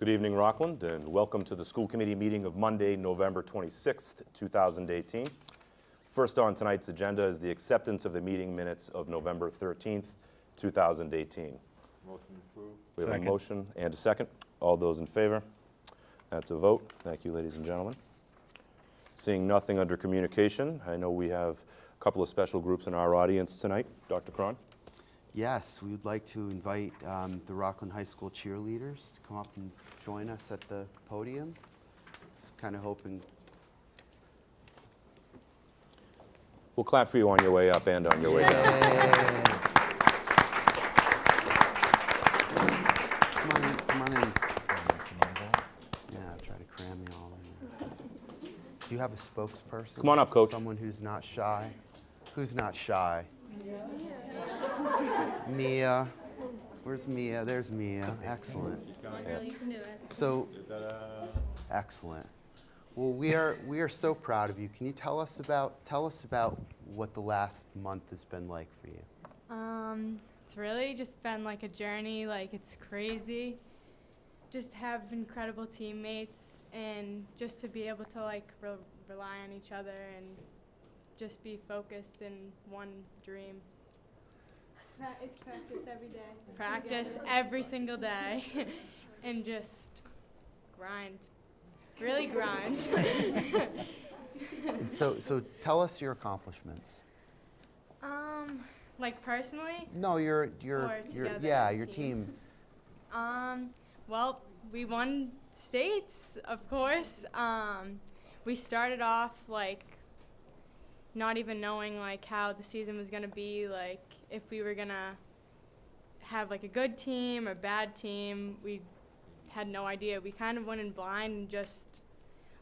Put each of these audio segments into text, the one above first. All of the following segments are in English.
Good evening, Rockland, and welcome to the school committee meeting of Monday, November 26th, 2018. First on tonight's agenda is the acceptance of the meeting minutes of November 13th, 2018. Motion approved. We have a motion and a second. All those in favor? That's a vote. Thank you, ladies and gentlemen. Seeing nothing under communication, I know we have a couple of special groups in our audience tonight. Dr. Cron? Yes, we would like to invite the Rockland High School cheerleaders to come up and join us at the podium. Just kind of hoping. We'll clap for you on your way up and on your way down. Come on in. Yeah, try to cram you all in there. Do you have a spokesperson? Come on up, Coach. Someone who's not shy? Who's not shy? Mia. Where's Mia? There's Mia. Excellent. Girl, you can do it. So, excellent. Well, we are so proud of you. Can you tell us about what the last month has been like for you? It's really just been like a journey. Like, it's crazy. Just have incredible teammates and just to be able to like rely on each other and just be focused in one dream. It's practice every day. Practice every single day and just grind. Really grind. And so tell us your accomplishments. Like personally? No, your team. Well, we won states, of course. We started off like not even knowing like how the season was gonna be, like if we were gonna have like a good team or bad team. We had no idea. We kind of went in blind and just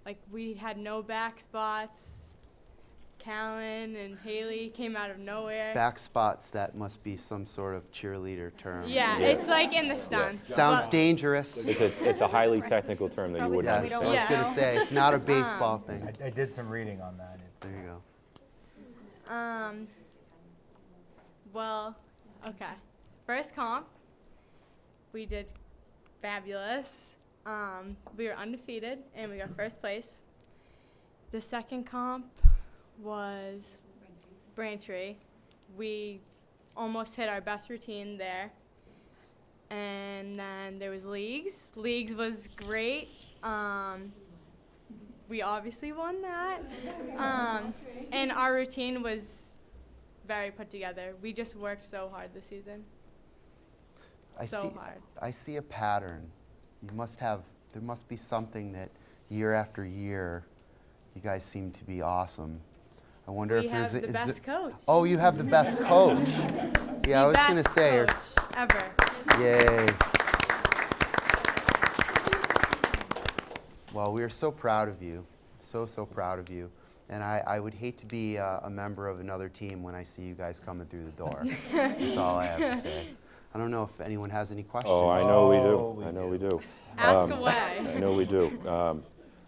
like we had no back spots. Callan and Haley came out of nowhere. Back spots, that must be some sort of cheerleader term. Yeah, it's like in the stunts. Sounds dangerous. It's a highly technical term that you wouldn't Yes, I understand. was going to say, it's not a baseball thing. I did some reading on that. There you go. Well, okay. First comp, we did fabulous. We were undefeated and we got first place. The second comp was Braintree. We almost hit our best routine there. And then there was leagues. Leagues was great. We obviously won that. And our routine was very put together. We just worked so hard this season. Hard. I see a pattern. There must be something that year after year, you guys seem to be awesome. I wonder if there's the best coach. Oh, you have the best coach. Yeah, I was going to say. Coach ever. Yay. Well, we are so proud of you. So proud of you. And I would hate to be a member of another team when I see you guys coming through the door. That's all I have to say. I don't know if anyone has any questions. Oh, I know we do. I know we do. Ask away. I know we do.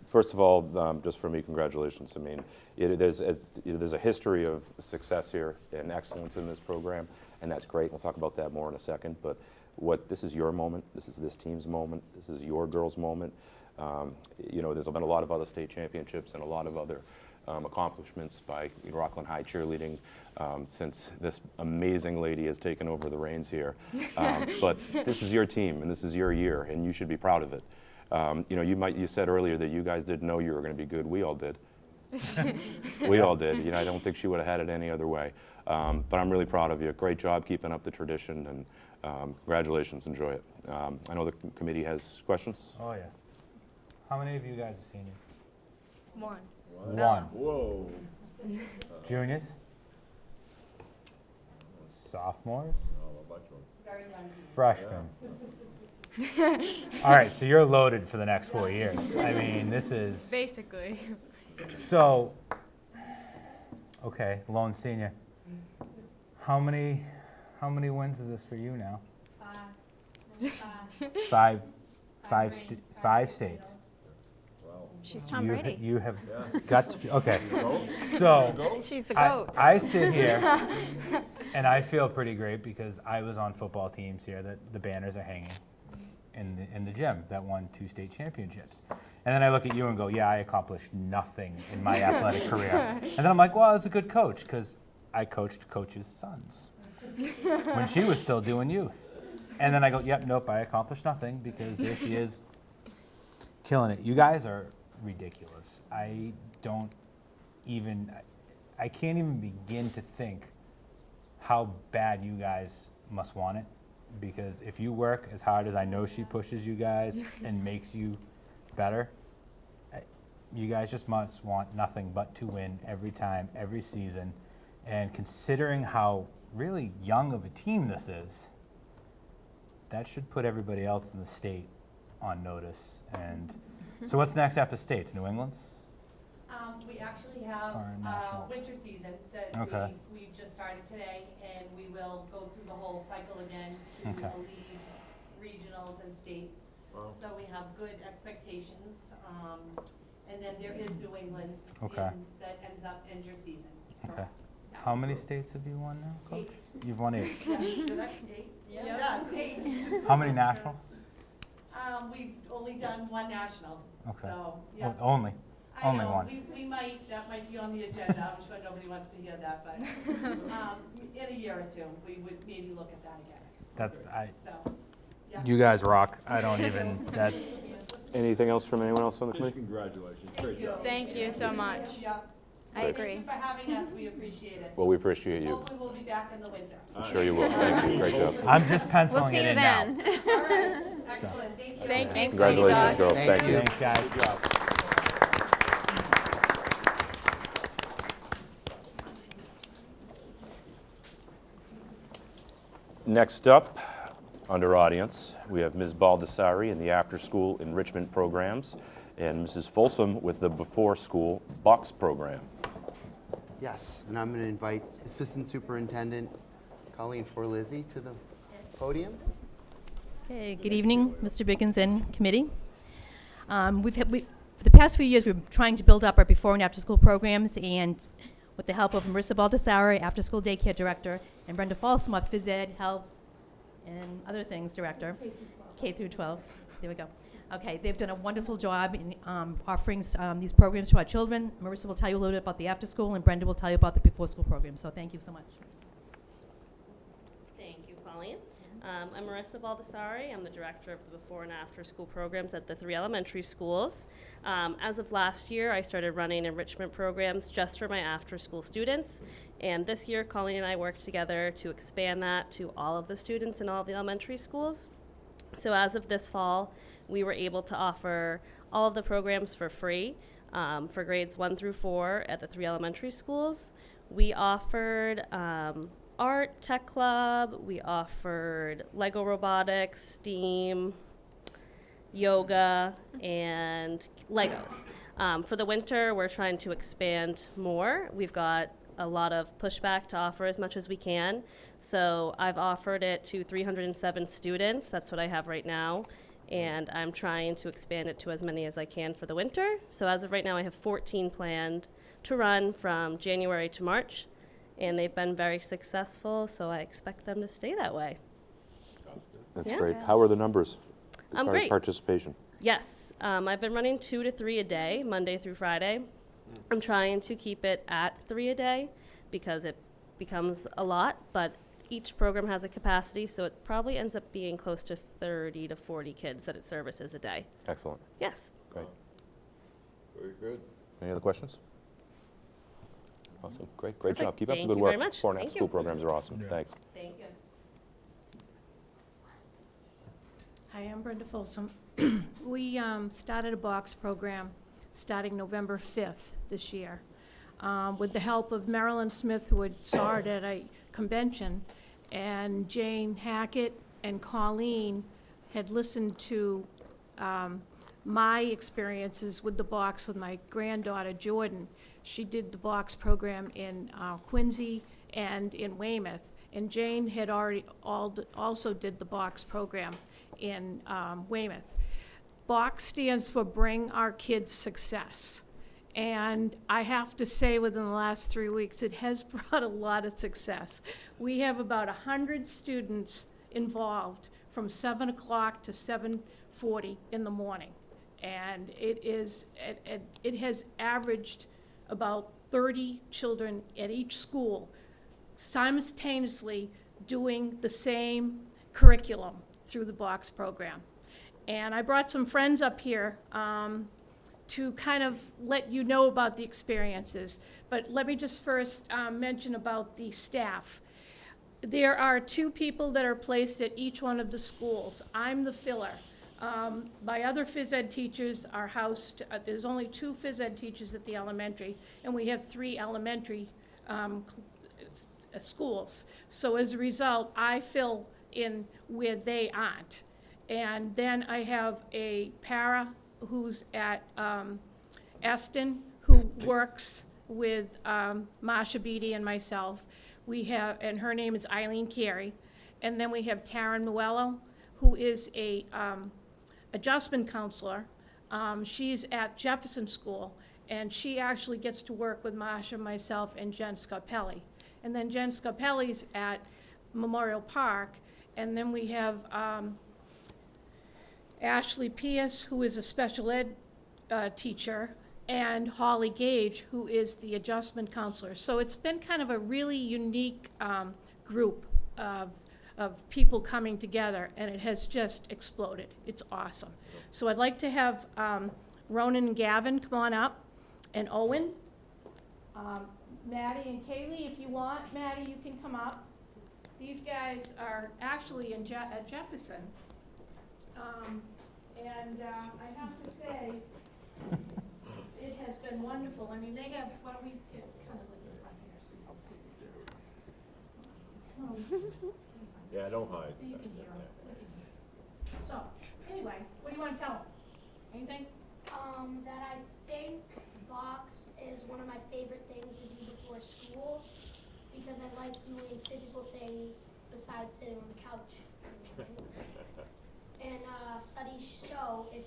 First of all, just for me, congratulations. I mean, there's a history of success here and excellence in this program, and that's great. We'll talk about that more in a second. But this is your moment. This is this team's moment. This is your girls' moment. There's been a lot of other state championships and a lot of other accomplishments by Rockland High Cheerleading since this amazing lady has taken over the reins here. But this is your team and this is your year, and you should be proud of it. You said earlier that you guys didn't know you were going to be good. We all did. We all did. I don't think she would have had it any other way. But I'm really proud of you. Great job keeping up the tradition, and congratulations. Enjoy it. I know the committee has questions. Oh yeah. How many of you guys are seniors? One. One. Whoa. Juniors? Sophomores? Freshmen? All right, so you're loaded for the next 4 years. I mean, this is... Basically. So, okay, lone senior. How many wins is this for you now? Five states. She's Tom Brady. You have got to, okay. So She's the GOAT. I sit here and I feel pretty great because I was on football teams here that the banners are hanging. in the gym that won 2 state championships. And then I look at you and go, yeah, I accomplished nothing in my athletic career. And then I'm like, well, I was a good coach because I coached coaches' sons when she was still doing youth. And then I go, yep, nope, I accomplished nothing because there she is killing it. You guys are ridiculous. I can't even begin to think how bad you guys must want it, because if you work as hard as I know she pushes you guys and makes you better, you guys just must want nothing but to win every time, every season. And considering how really young of a team this is, that should put everybody else in the state on notice. And so what's next after states? New England's? We actually have Or nationals? winter season that Okay. we just started today, and we will go through the whole cycle again to Okay. lead regionals and states. So we have good expectations, and then there is New England's Okay. that ends up inter season for Okay. us. Yeah. How many states have you won now, Coach? 8. You've won 8. Yeah, should I? 8? Yes, 8. How many nationals? We've only done 1 national, Okay. so, yeah. Oh, only? I Only know, one. that might be on the agenda, I'm sure nobody wants to hear that, but, in a year or 2, we would maybe look at that again, so, yeah. You guys rock. I don't even, that's, Anything else from anyone else on the Just committee? congratulations, Thank great you. job. Thank you so much. Yeah. I Thank agree. you for having us, we appreciate it. Well, we appreciate you. Hopefully we'll be back in the winter. I'm sure you will. Thank you. Great job. I'm just We'll penciling see it you in now. then. All right, excellent, thank you. Thank you. Congratulations, girls. Thank Thank you. Thanks, guys. Next up, under audience, we have Ms. Baldessari in the after-school enrichment programs and Mrs. Folsom with the before-school box program. Yes, and I'm going to invite Assistant Superintendent Colleen Forlizzi to the podium. Okay, good evening, Mr. Biggins and committee. For the past few years, we've been trying to build up our before and after school programs, and with the help of Marissa Baldessari, after school daycare director, and Brenda Folsom, our phys ed, health, and other things director, K through 12. There we go. Okay, they've done a wonderful job in offering these programs to our children. Marissa will tell you a little bit about the after school, and Brenda will tell you about the before school program. So thank you so much. Thank you, Colleen. I'm Marissa Baldessari. I'm the director of the before and after school programs at the 3 elementary schools. As of last year, I started running enrichment programs just for my after school students. And this year, Colleen and I worked together to expand that to all of the students in all of the elementary schools. So as of this fall, we were able to offer all of the programs for free for grades 1 through 4 at the 3 elementary schools. We offered art, tech club, we offered Lego robotics, STEAM, yoga, and Legos. For the winter, we're trying to expand more. We've got a lot of pushback to offer as much as we can. So I've offered it to 307 students. That's what I have right now. And I'm trying to expand it to as many as I can for the winter. So as of right now, I have 14 planned to run from January to March. And they've been very successful, so I expect them to stay that way. That's Yeah. great. How are the numbers as far as Great. participation? Yes, I've been running 2 to 3 a day, Monday through Friday. I'm trying to keep it at 3 a day because it becomes a lot, but each program has a capacity, so it probably ends up being close to 30 to 40 kids that it services a day. Excellent. Yes. Great. Very good. Any other questions? Awesome. Great. Great job. Perfect. Keep up the Thank good you work. very much. Before and Thank after school you. programs are awesome. Yeah. Thanks. Thank you. Hi, I'm Brenda Folsom. We started a box program starting November 5th this year with the help of Marilyn Smith, who had saw it at a convention, and Jane Hackett and Colleen had listened to my experiences with the box with my granddaughter, Jordan. She did the box program in Quincy and in Weymouth, and Jane had already also did the box program in Weymouth. BOX stands for Bring Our Kids Success. And I have to say, within the last 3 weeks, it has brought a lot of success. We have about 100 students involved from 7 o'clock to 7:40 in the morning. And it has averaged about 30 children at each school simultaneously doing the same curriculum through the box program. And I brought some friends up here to kind of let you know about the experiences. But let me just first mention about the staff. There are 2 people that are placed at each one of the schools. I'm the filler. My other phys ed teachers are housed, there's only 2 phys ed teachers at the elementary, and we have 3 elementary schools. So as a result, I fill in where they aren't. And then I have a para who's at Eston, who works with Marsha Beatty and myself. We have, and her name is Eileen Carey. And then we have Taryn Muello, who is a adjustment counselor. She's at Jefferson School, and she actually gets to work with Marsha, myself, and Jen Scarpelli. And then Jen Scarpelli's at Memorial Park. And then we have Ashley Pierce, who is a special ed teacher, and Holly Gage, who is the adjustment counselor. So it's been kind of a really unique group of people coming together, and it has just exploded. It's awesome. So I'd like to have Ronan and Gavin come on up, and Owen. Maddie and Kaylee, if you want. Maddie, you can come up. These guys are actually at Jefferson. And I have to say, it has been wonderful. I mean, they have, why don't we get kind of like in front here so you can see. Yeah, don't hide. You can hear them. We can hear them. So, anyway, what do you want to tell them? Anything? That I think box is one of my favorite things to do before school because I like doing physical things besides sitting on the couch. And studies show if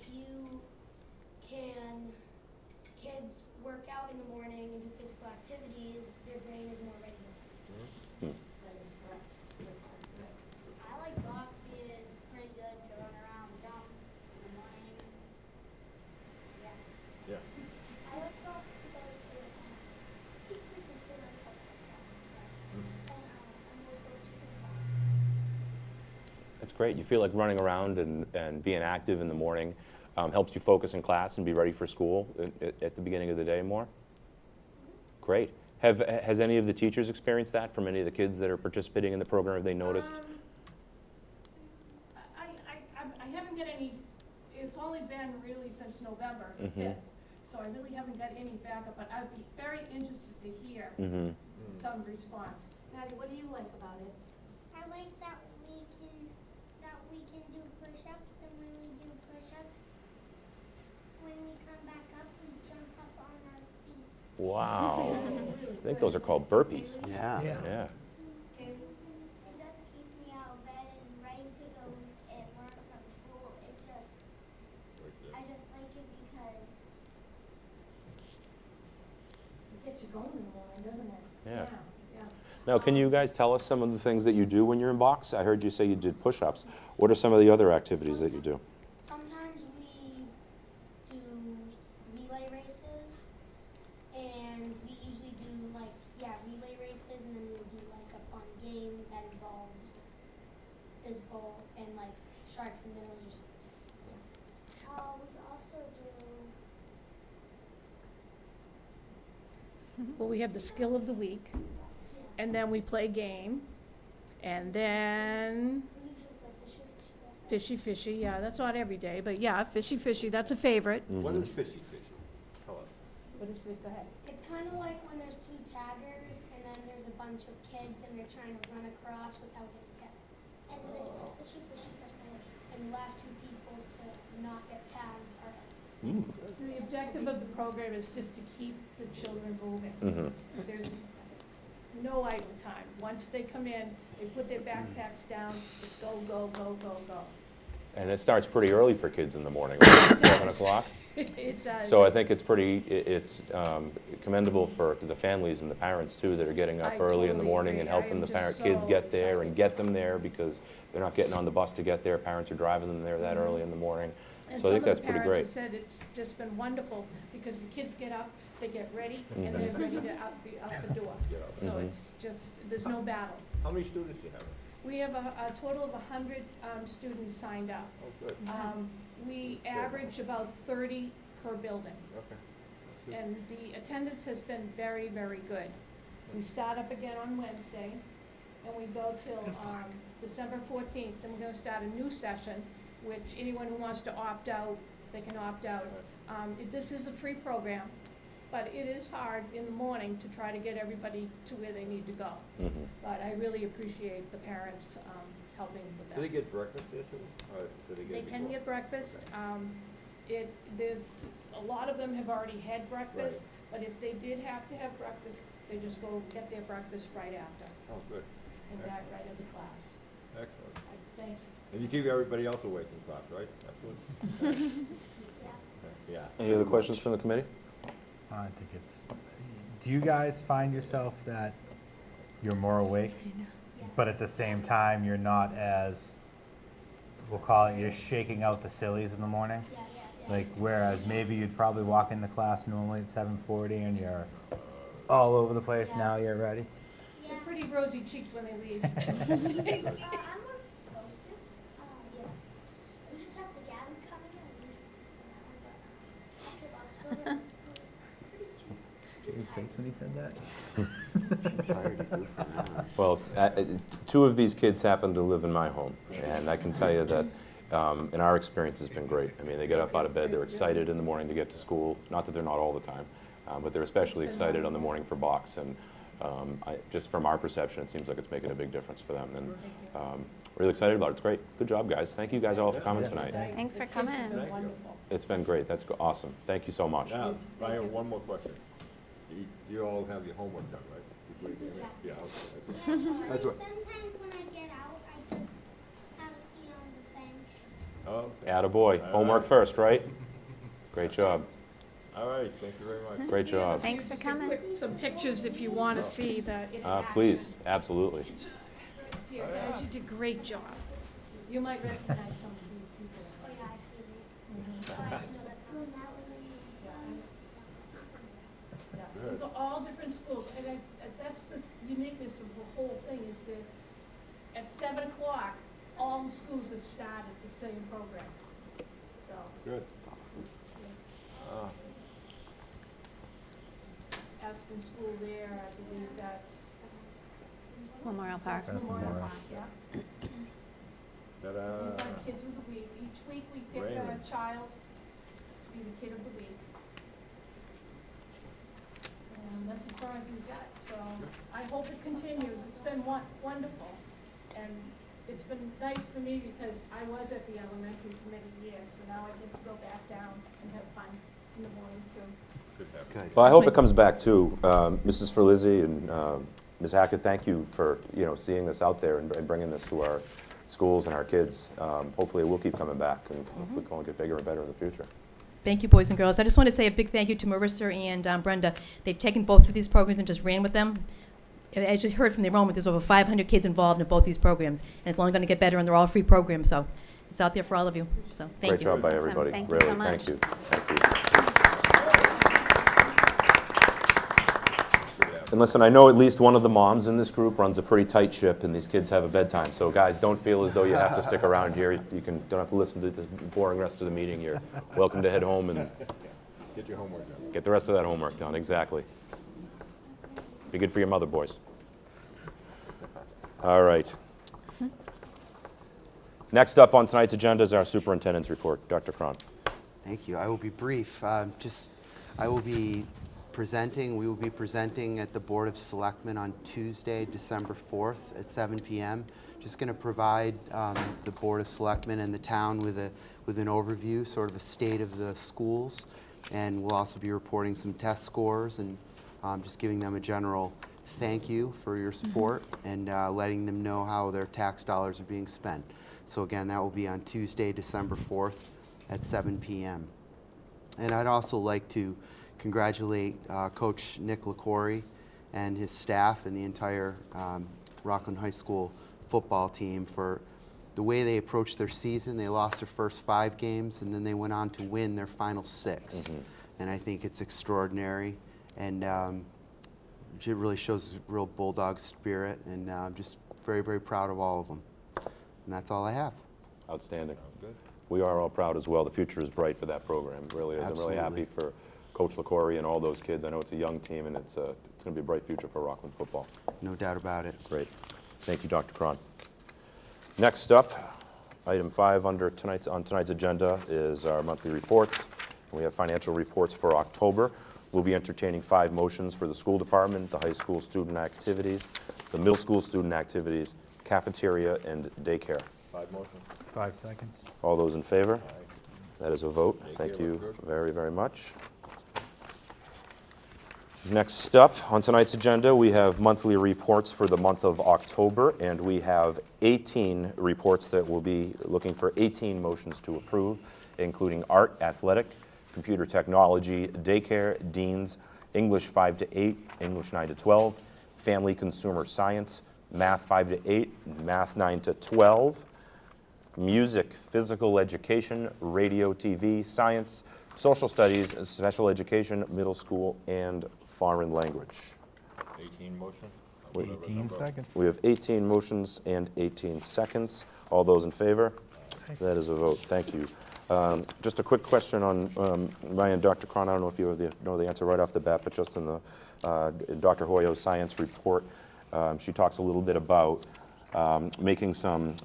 kids work out in the morning and do physical activities, their brain is more regular. That is correct. I like box because it's pretty good to run around, jump in the morning. Yeah. Yeah. I like box because it keeps me from sitting on the couch like that and stuff. So I'm more focused on box. That's great. You feel like running around and being active in the morning helps you focus in class and be ready for school at the beginning of the day more? Great. Has any of the teachers experienced that from any of the kids that are participating in the program? Have they noticed? I haven't got any, it's only been really since November 5th, so I really haven't got any backup, but I'd be very interested to hear some response. Maddie, what do you like about it? I like that we can do push-ups, and when we do push-ups, when we come back up, we jump up on our feet. Wow. I think those are called burpees. Yeah. Yeah. It just keeps me out of bed and ready to go and learn from school. I just like it because It gets you going in the morning, doesn't it? Yeah. Yeah. Now, can you guys tell us some of the things that you do when you're in box? I heard you say you did push-ups. What are some of the other activities that you do? sometimes we do relay races, and we usually do relay races, and then we'll do like a fun game that involves physical and like sharks and minnows or something. We also do. Well, we have the skill of the week, and then we play game, and then We usually play fishy. fishy, yeah, that's not every day, but yeah, fishy, that's a favorite. What is fishy? Tell us. What is it, go ahead. It's kind of like when there's 2 taggers, and then there's a bunch of kids, and they're trying to run across without getting tagged. And then they say fishy, and the last 2 people to not get tagged are So the objective of the program is just to keep the children moving. There's no idle time. Once they come in, they put their backpacks down, it's go, go, go, go, go. And it starts pretty early for kids in the morning, right? 7 o'clock? It does. So I think it's it's commendable for the families and the parents too that are getting up I early in the totally morning agree. and I helping am the just kids so get there and excited. get them there because they're not getting on the bus to get there. Parents are driving them there that early in the morning. And So I think that's some pretty of the great. parents have said it's just been wonderful because the kids get up, they get ready, and Mhm. they're ready to be out the door. Get up. So Mhm. it's just, there's no battle. How many students do you have? We have a total of 100 students signed up. Oh, good. We average about 30 per building, Okay. That's good. and the attendance has been very, very good. We start up again on Wednesday, and we go till December 14th, then we're gonna start a new session, which anyone who wants to opt out, they can opt out. This is a free program, but it is hard in the morning to try to get everybody to where they need to go. Mhm. But I really appreciate the parents helping with that. Do they get breakfast there too? Or do they get They it can before? get breakfast. There's, a lot of them have already had breakfast, but if they did have to have breakfast, they just go get their breakfast right after Oh, good. and dive right into class. Excellent. Thanks. And you keep everybody else awake in class, right? That's good. Yeah. Any other questions from the committee? I think it's, do you guys find yourself that you're more awake, but at the same time, you're not as, we'll call it, you're shaking out the sillies in the morning? Yes. Like, whereas maybe you'd probably walk into class normally at 7:40 and you're all over the place, now you're ready? They're pretty rosy cheeked when they leave. I'm more focused. Yeah. We should have the Gavin coming in. After box program. See his face when he said that? Tired of goofing around. Well, two of these kids happen to live in my home, and I can tell you that in our experience has been great. I mean, they get up out of bed, they're excited in the morning to get to school. Not that they're not all the time, but they're especially excited on the morning for box. And just from our perception, it seems like it's making a big difference for them. And really excited about it. It's great. Good job, guys. Thank you guys all for coming tonight. Thanks for The kids have coming. been Thank you. wonderful. It's been great. That's awesome. Thank you so much. Now, I have one more question. You all have your homework done, right? Before you came in? Yeah, okay. That's what- Sometimes when I get out, I just have a seat on the bench. Oh, okay. Attaboy. Homework first, right? Great job. All right, thank you very much. Great job. Thanks for Just a coming. quick- Some pictures if you want to see the in action. Please, absolutely. Here, guys, you did a great job. You might recognize some of these people. Oh yeah, I see it. Oh, I see, no, that's not that one. These are all different schools, and that's the uniqueness of the whole thing, is that at 7 o'clock, all the schools have started the same program. So, Good. it's Aston School there, I believe that's Memorial Park. That's Memorial Memorial. Park, yeah. Ta-da. It's our Kids of the Week. Each week we pick a Raymond. child to be the Kid of the Week. And that's as far as we got, so I hope it continues. It's been wonderful. And it's been nice for me because I was at the elementary for many years, so now I get to go back down and have fun in the morning too. Good to have you. Good. Well, I hope it comes back too. Mrs. Ferlizzi and Ms. Hackett, thank you for seeing this out there and bringing this to our schools and our kids. Hopefully, it will keep coming back, and hopefully, it will get bigger and better in the future. Thank you, boys and girls. I just want to say a big thank you to Marissa and Brenda. They've taken both of these programs and just ran with them. As you heard from the enrollment, there's over 500 kids involved in both these programs, and it's only going to get better, and they're all free programs, so it's out there for all of you. So thank Great you. job by Awesome. everybody. Thank you Really, so much. thank you. Thank you. Good to have you. And listen, I know at least one of the moms in this group runs a pretty tight ship, and these kids have a bedtime. So guys, don't feel as though you have to stick around here. Don't have to listen to this boring rest of the meeting. You're welcome to head home and Get your homework done. get the rest of that homework done. Exactly. Be good for your mother, boys. All right. Next up on tonight's agenda is our superintendent's report. Dr. Cron. Thank you. I will be brief. We will be presenting at the Board of Selectmen on Tuesday, December 4th at 7 p.m. Just going to provide the Board of Selectmen and the town with an overview, sort of a state of the schools, and we'll also be reporting some test scores and just giving them a general thank you for your support and letting them know how their tax dollars are being spent. So again, that will be on Tuesday, December 4th at 7 p.m. And I'd also like to congratulate Coach Nick LaCory and his staff and the entire Rockland High School football team for the way they approached their season. They lost their first 5 games, and then they went on to win their final 6. Mm-hmm. And I think it's extraordinary, and it really shows real Bulldog spirit, and I'm just very, very proud of all of them. And that's all I have. Outstanding. Good. We are all proud as well. The future is bright for that program. It really is. Absolutely. I'm really happy for Coach LaCory and all those kids. I know it's a young team, and it's going to be a bright future for Rockland football. No doubt about it. Great. Thank you, Dr. Cron. Next up, item 5 on tonight's agenda is our monthly reports. We have financial reports for October. We'll be entertaining 5 motions for the school department, the high school student activities, the middle school student activities, cafeteria, and daycare. 5 motions. 5 seconds. All those in favor? Aye. That is a vote. Thank Thank you. you That's good. very, very much. Next up on tonight's agenda, we have monthly reports for the month of October, and we have 18 reports that we'll be looking for 18 motions to approve, including art, athletic, computer technology, daycare, deans, English 5 to 8, English 9 to 12, family consumer science, math 5 to 8, math 9 to 12, music, physical education, radio, TV, science, social studies, special education, middle school, and foreign language. 18 motions? 18 seconds. We have 18 motions and 18 seconds. All those in favor? That is a vote. Thank you. Just a quick question on Ryan, Dr. Cron. I don't know if you know the answer right off the bat, but just in the Dr. Hoyo's science report, she talks a little bit about making some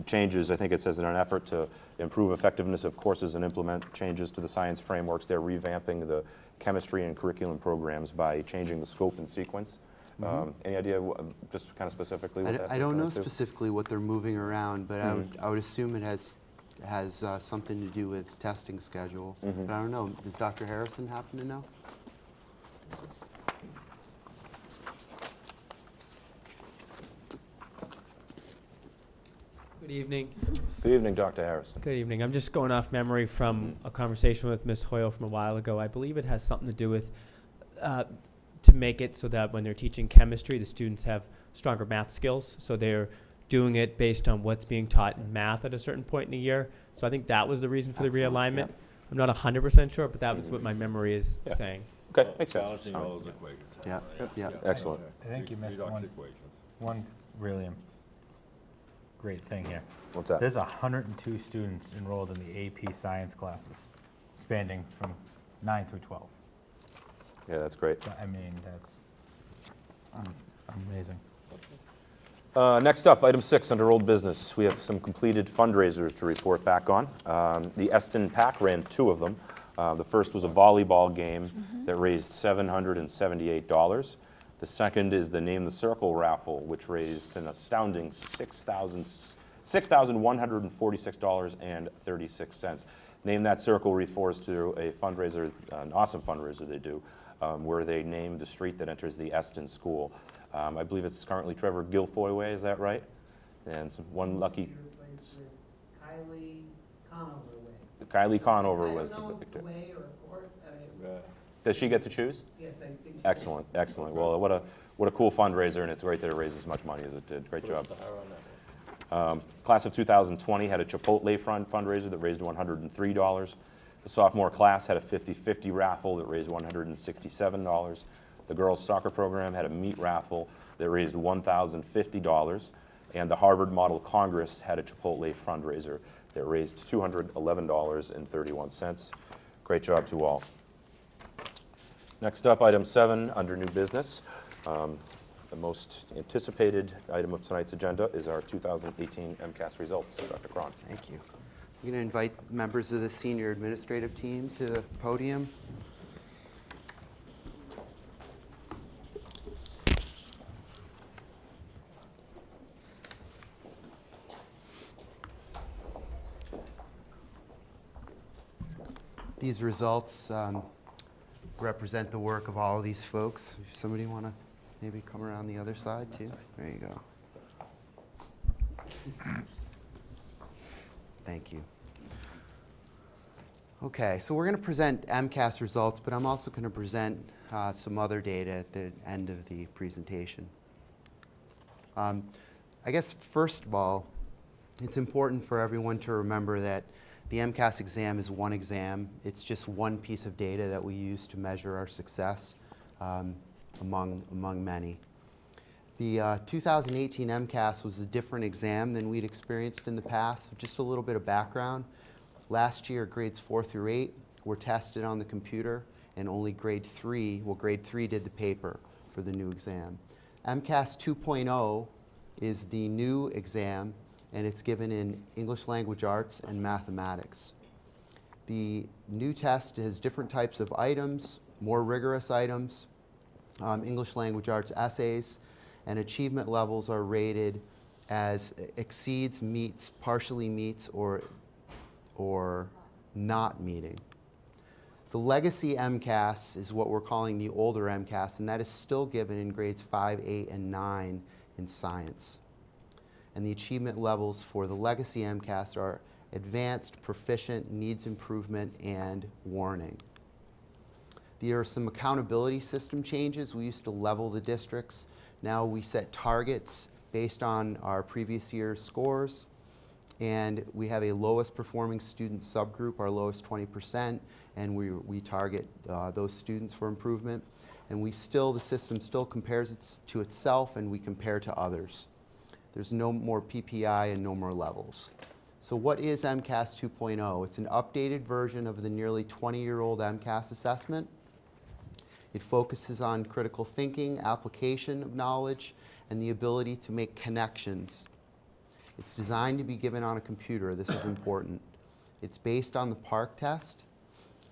changes. I think it says in an effort to improve effectiveness of courses and implement changes to the science frameworks, they're revamping the chemistry and curriculum programs by changing the scope and sequence. Any idea, just kind of specifically what that's I don't know referring to? specifically what they're moving around, but I would assume it has something to do with testing schedule. But I don't know. Does Dr. Harrison happen to know? Good evening. Good evening, Dr. Harrison. Good evening. I'm just going off memory from a conversation with Ms. Hoyle from a while ago. I believe it has something to do with to make it so that when they're teaching chemistry, the students have stronger math skills. So they're doing it based on what's being taught in math at a certain point in the year. So I think that was the reason for the Excellent. realignment. Yep. I'm not 100% sure, but that was what my memory is Yeah. saying. Okay, makes sense. Balancing all those equations. Yeah, yeah. Excellent. I think you missed Redox one. equations. One really great thing here. What's that? There's 102 students enrolled in the AP science classes, spanning from 9 through 12. Yeah, that's great. So, I mean, that's amazing. Next up, item 6 under old business. We have some completed fundraisers to report back on. The Eston PAC ran 2 of them. The first was a volleyball game that raised $778. The second is the Name the Circle raffle, which raised an astounding $6,146.36. Name That Circle refers to a fundraiser, an awesome fundraiser they do, where they name the street that enters the Eston school. I believe it's currently Trevor Guilfoyle Way, is that right? And one lucky... Kylie Conover Way. Kylie Conover was I the don't know if victor. it's a way or a court. Does she get to choose? Yes, I think. she Excellent, excellent. Well, what a cool fundraiser, and it's great that it raised as much money as it did. Great job. Class of 2020 had a Chipotle fundraiser that raised $103. The sophomore class had a 50-50 raffle that raised $167. The girls' soccer program had a meat raffle that raised $1,050. And the Harvard Model Congress had a Chipotle fundraiser that raised $211.31. Great job to all. Next up, item 7 under new business. The most anticipated item of tonight's agenda is our 2018 MCAS results. Dr. Cron. Thank you. I'm going to invite members of the senior administrative team to the podium. These results represent the work of all of these folks. If somebody want to maybe come around the other side too. There you go. Thank you. Okay, so we're going to present MCAS results, but I'm also going to present some other data at the end of the presentation. I guess first of all, it's important for everyone to remember that the MCAS exam is one exam. It's just one piece of data that we use to measure our success among many. The 2018 MCAS was a different exam than we'd experienced in the past. So just a little bit of background. Last year, grades 4 through 8 were tested on the computer, and only grade 3 did the paper for the new exam. MCAS 2.0 is the new exam, and it's given in English language arts and mathematics. The new test has different types of items, more rigorous items, English language arts essays, and achievement levels are rated as exceeds, meets, partially meets, or not meeting. The legacy MCAS is what we're calling the older MCAS, and that is still given in grades 5, 8, and 9 in science. And the achievement levels for the legacy MCAS are advanced, proficient, needs improvement, and warning. There are some accountability system changes. We used to level the districts. Now we set targets based on our previous year's scores. And we have a lowest performing student subgroup, our lowest 20%, and we target those students for improvement. And the system still compares to itself, and we compare to others. There's no more PPI and no more levels. So what is MCAS 2.0? It's an updated version of the nearly 20-year-old MCAS assessment. It focuses on critical thinking, application of knowledge, and the ability to make connections. It's designed to be given on a computer. This is important. It's based on the PARCC test,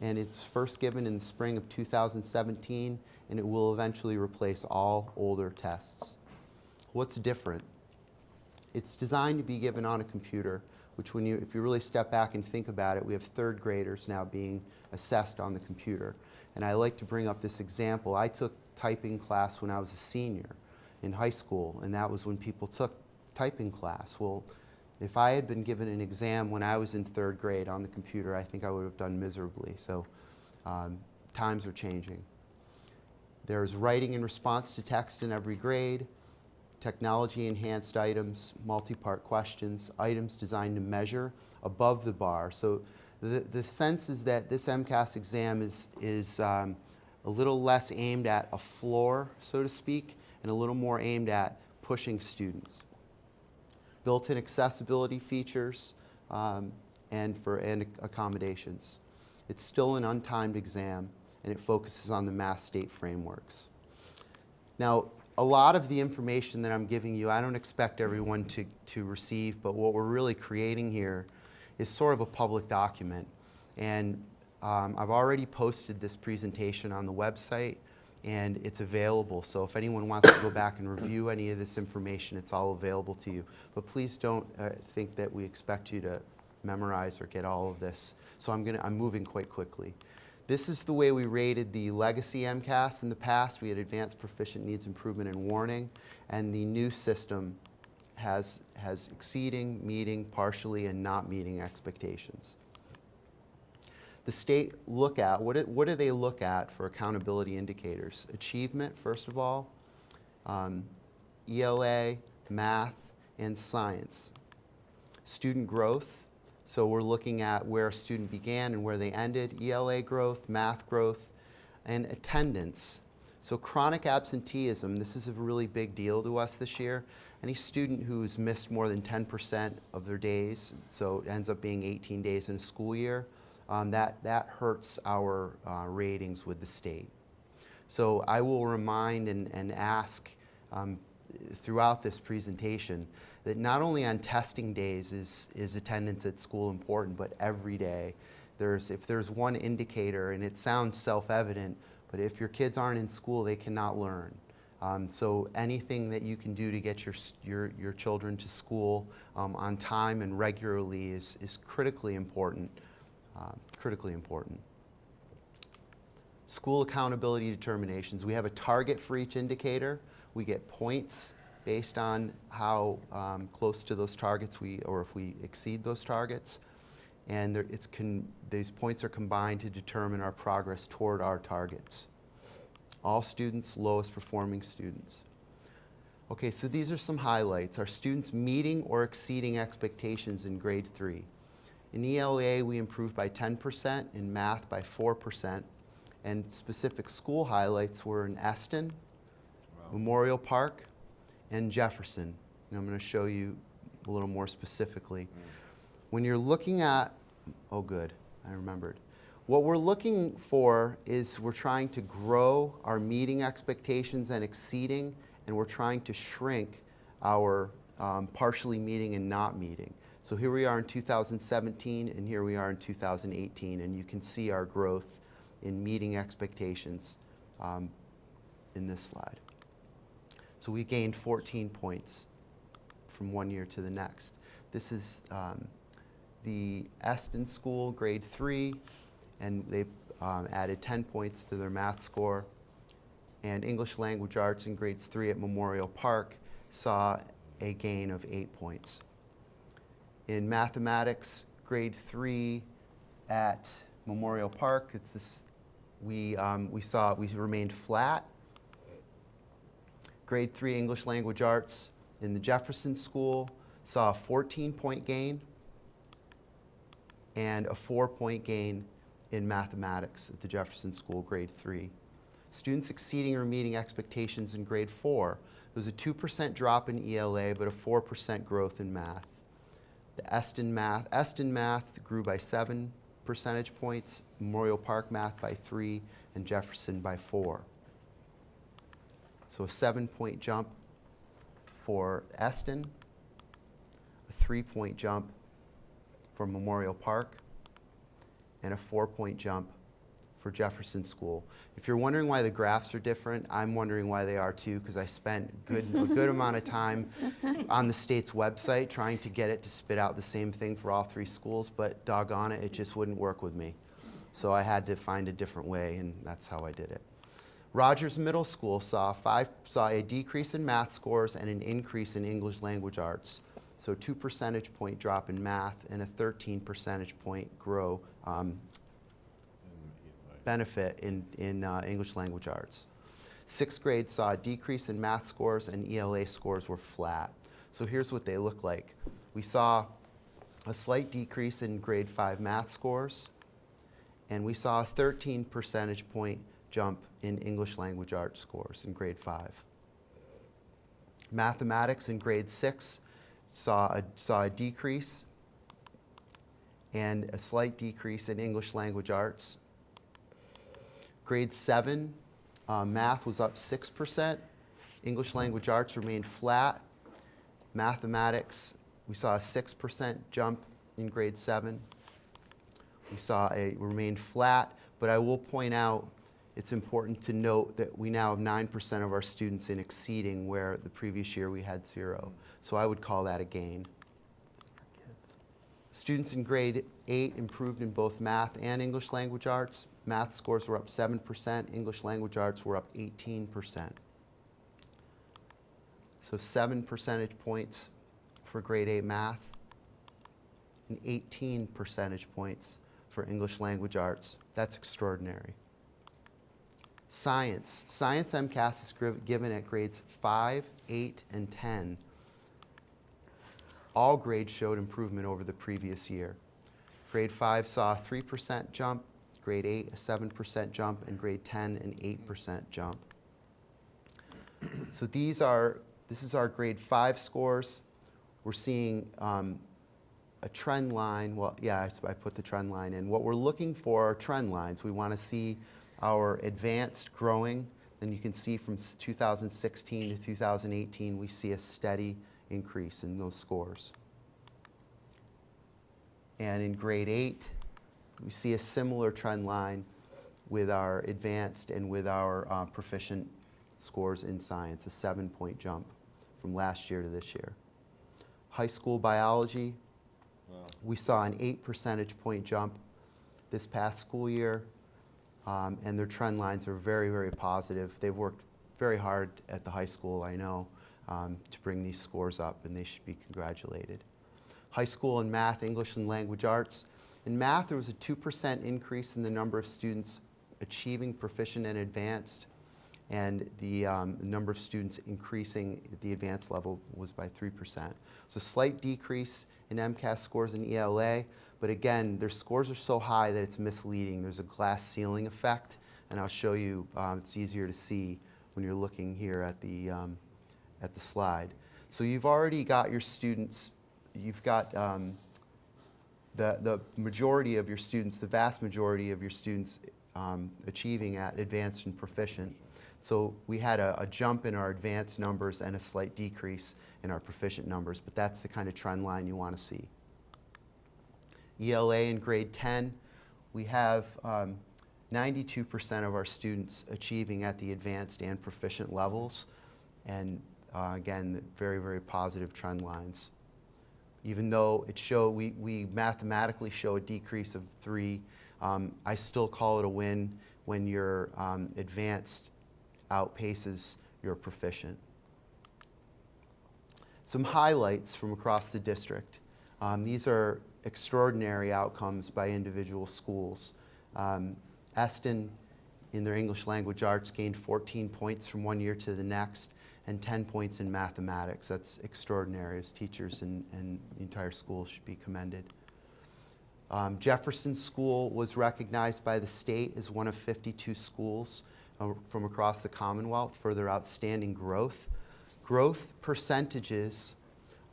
and it's first given in the spring of 2017, and it will eventually replace all older tests. What's different? It's designed to be given on a computer, which if you really step back and think about it, we have third graders now being assessed on the computer. And I like to bring up this example. I took typing class when I was a senior in high school, and that was when people took typing class. Well, if I had been given an exam when I was in third grade on the computer, I think I would have done miserably. So times are changing. There's writing in response to text in every grade, technology-enhanced items, multi-part questions, items designed to measure above the bar. So the sense is that this MCAS exam is a little less aimed at a floor, so to speak, and a little more aimed at pushing students. Built-in accessibility features and accommodations. It's still an untimed exam, and it focuses on the Mass State frameworks. Now, a lot of the information that I'm giving you, I don't expect everyone to receive, but what we're really creating here is sort of a public document. And I've already posted this presentation on the website, and it's available. So if anyone wants to go back and review any of this information, it's all available to you. But please don't think that we expect you to memorize or get all of this. So I'm moving quite quickly. This is the way we rated the legacy MCAS in the past. We had advanced, proficient, needs improvement, and warning. And the new system has exceeding, meeting, partially, and not meeting expectations. The state what do they look at for accountability indicators? Achievement, first of all, ELA, math, and science. Student growth, so we're looking at where a student began and where they ended. ELA growth, math growth, and attendance. So chronic absenteeism, this is a really big deal to us this year. Any student who's missed more than 10% of their days, so it ends up being 18 days in a school year, that hurts our ratings with the state. So I will remind and ask throughout this presentation that not only on testing days is attendance at school important, but every day. If there's one indicator, and it sounds self-evident, but if your kids aren't in school, they cannot learn. So anything that you can do to get your children to school on time and regularly is critically important. School accountability determinations. We have a target for each indicator. We get points based on how close to those targets or if we exceed those targets. and these points are combined to determine our progress toward our targets. All students, lowest performing students. Okay, so these are some highlights. Are students meeting or exceeding expectations in grade 3? In ELA, we improved by 10%, in math by 4%, and specific school highlights were in Eston, Memorial Park, and Jefferson. And I'm going to show you a little more specifically. When you're looking at, oh good, I remembered. What we're looking for is we're trying to grow our meeting expectations and exceeding, and we're trying to shrink our partially meeting and not meeting. So here we are in 2017, and here we are in 2018, and you can see our growth in meeting expectations in this slide. So we gained 14 points from one year to the next. This is the Eston School, grade 3, and they added 10 points to their math score. And English Language Arts in grades 3 at Memorial Park saw a gain of 8 points. In mathematics, grade 3 at Memorial Park, we remained flat. Grade 3 English Language Arts in the Jefferson School saw a 14-point gain and a 4-point gain in mathematics at the Jefferson School, grade 3. Students exceeding or meeting expectations in grade 4. There was a 2% drop in ELA, but a 4% growth in math. The Eston math grew by 7 percentage points, Memorial Park math by 3, and Jefferson by 4. So a 7-point jump for Eston, a 3-point jump for Memorial Park, and a 4-point jump for Jefferson School. If you're wondering why the graphs are different, I'm wondering why they are too, because I spent a good amount of time on the state's website trying to get it to spit out the same thing for all 3 schools, but doggone it, it just wouldn't work with me. So I had to find a different way, and that's how I did it. Rogers Middle School saw a decrease in math scores and an increase in English Language Arts. So 2 percentage point drop in math and a 13 percentage point benefit in English Language Arts. 6th grade saw a decrease in math scores and ELA scores were flat. So here's what they look like. We saw a slight decrease in grade 5 math scores, and we saw a 13 percentage point jump in English Language Arts scores in grade 5. Mathematics in grade 6 saw a decrease and a slight decrease in English Language Arts. Grade 7, math was up 6%. English Language Arts remained flat. Mathematics, we saw a 6% jump in grade 7. We remained flat, but I will point out it's important to note that we now have 9% of our students in exceeding, where the previous year we had 0. So I would call that a gain. Students in grade 8 improved in both math and English Language Arts. Math scores were up 7%, English Language Arts were up 18%. So 7 percentage points for grade 8 math and 18 percentage points for English Language Arts. That's extraordinary. Science MCAS is given at grades 5, 8, and 10. All grades showed improvement over the previous year. Grade 5 saw a 3% jump, grade 8 a 7% jump, and grade 10 an 8% jump. So this is our grade 5 scores. We're seeing a trend line. Well, yeah, I put the trend line in. What we're looking for are trend lines. We want to see our advanced growing. And you can see from 2016 to 2018, we see a steady increase in those scores. And in grade 8, we see a similar trend line with our advanced and with our proficient scores in science, a 7-point jump from last year to this year. High school biology, we saw an 8 percentage point jump this past school year, and their trend lines are very, very positive. They've worked very hard at the high school, I know, to bring these scores up, and they should be congratulated. High school in math, English, and language arts, In math, there was a 2% increase in the number of students achieving proficient and advanced, and the number of students increasing at the advanced level was by 3%. So a slight decrease in MCAS scores in ELA, but again, their scores are so high that it's misleading. There's a glass ceiling effect, and I'll show you, it's easier to see when you're looking here at the slide. So you've already got your students, you've got the majority of your students, the vast majority of your students achieving at advanced and proficient. So we had a jump in our advanced numbers and a slight decrease in our proficient numbers, but that's the kind of trend line you want to see. ELA in grade 10, we have 92% of our students achieving at the advanced and proficient levels, and again, very, very positive trend lines. Even though we mathematically show a decrease of 3, I still call it a win when your advanced outpaces your proficient. Some highlights from across the district. These are extraordinary outcomes by individual schools. Eston, in their English language arts, gained 14 points from one year to the next, and 10 points in mathematics. That's extraordinary, as teachers and the entire school should be commended. Jefferson School was recognized by the state as one of 52 schools from across the Commonwealth for their outstanding growth. Growth percentages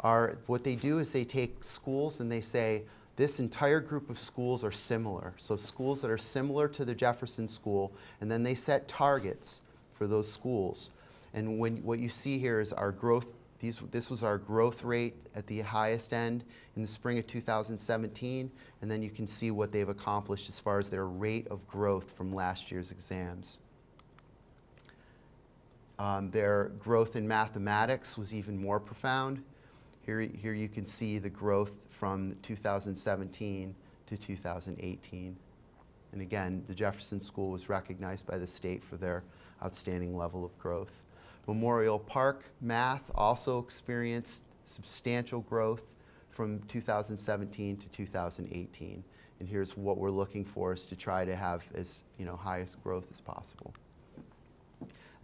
are, what they do is they take schools and they say, this entire group of schools are similar. So schools that are similar to the Jefferson School, and then they set targets for those schools. And what you see here is our growth. This was our growth rate at the highest end in the spring of 2017, and then you can see what they've accomplished as far as their rate of growth from last year's exams. Their growth in mathematics was even more profound. Here you can see the growth from 2017 to 2018. And again, the Jefferson School was recognized by the state for their outstanding level of growth. Memorial Park Math also experienced substantial growth from 2017 to 2018. And here's what we're looking for, is to try to have as highest growth as possible.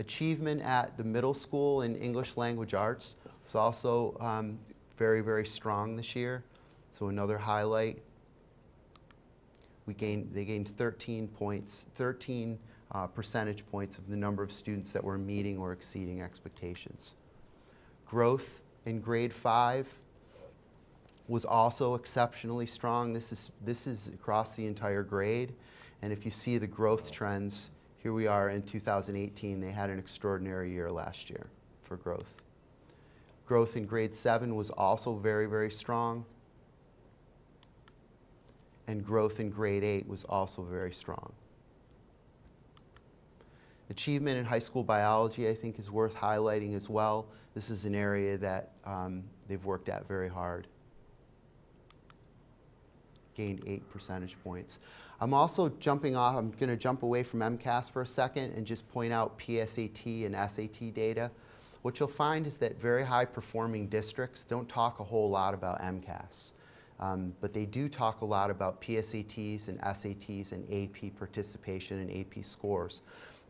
Achievement at the middle school in English language arts was also very, very strong this year. So another highlight, they gained 13 points, 13 percentage points of the number of students that were meeting or exceeding expectations. Growth in grade 5 was also exceptionally strong. This is across the entire grade. And if you see the growth trends, here we are in 2018. They had an extraordinary year last year for growth. Growth in grade 7 was also very, very strong. And growth in grade 8 was also very strong. Achievement in high school biology, I think, is worth highlighting as well. This is an area that they've worked at very hard. Gained 8 percentage points. I'm also jumping off, I'm going to jump away from MCAS for a second and just point out PSAT and SAT data. What you'll find is that very high performing districts don't talk a whole lot about MCAS. But they do talk a lot about PSATs and SATs and AP participation and AP scores.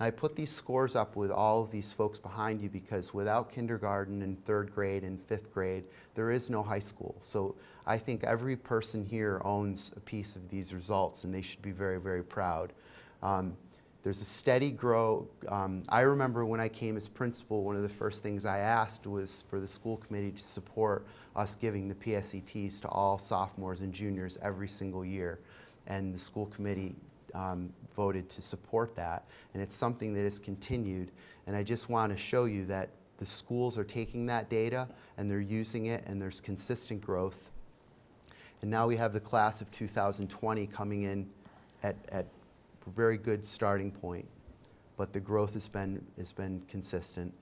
I put these scores up with all of these folks behind you because without kindergarten and 3rd grade and 5th grade, there is no high school. So I think every person here owns a piece of these results, and they should be very, very proud. There's a steady growth. I remember when I came as principal, one of the first things I asked was for the school committee to support us giving the PSATs to all sophomores and juniors every single year. And the school committee voted to support that, and it's something that has continued. And I just want to show you that the schools are taking that data and they're using it, and there's consistent growth. And now we have the class of 2020 coming in at a very good starting point, but the growth has been consistent.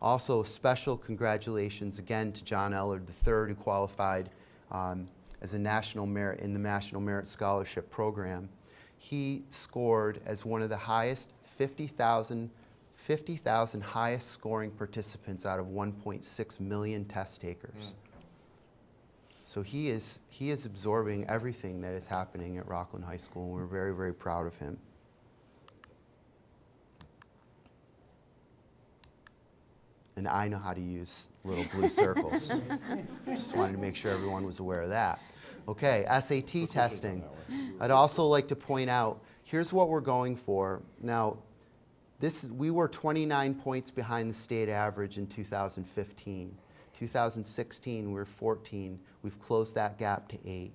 Also, special congratulations again to John Ellard III, who qualified as a national merit in the National Merit Scholarship Program. He scored as one of the highest 50,000 highest scoring participants out of 1.6 million test takers. So he is absorbing everything that is happening at Rockland High School, and we're very, very proud of him. And I know how to use little blue circles. Just wanted to make sure everyone was aware of that. Okay, SAT testing. I'd also like to point out, here's what we're going for. Now, we were 29 points behind the state average in 2015. 2016, we were 14. We've closed that gap to 8.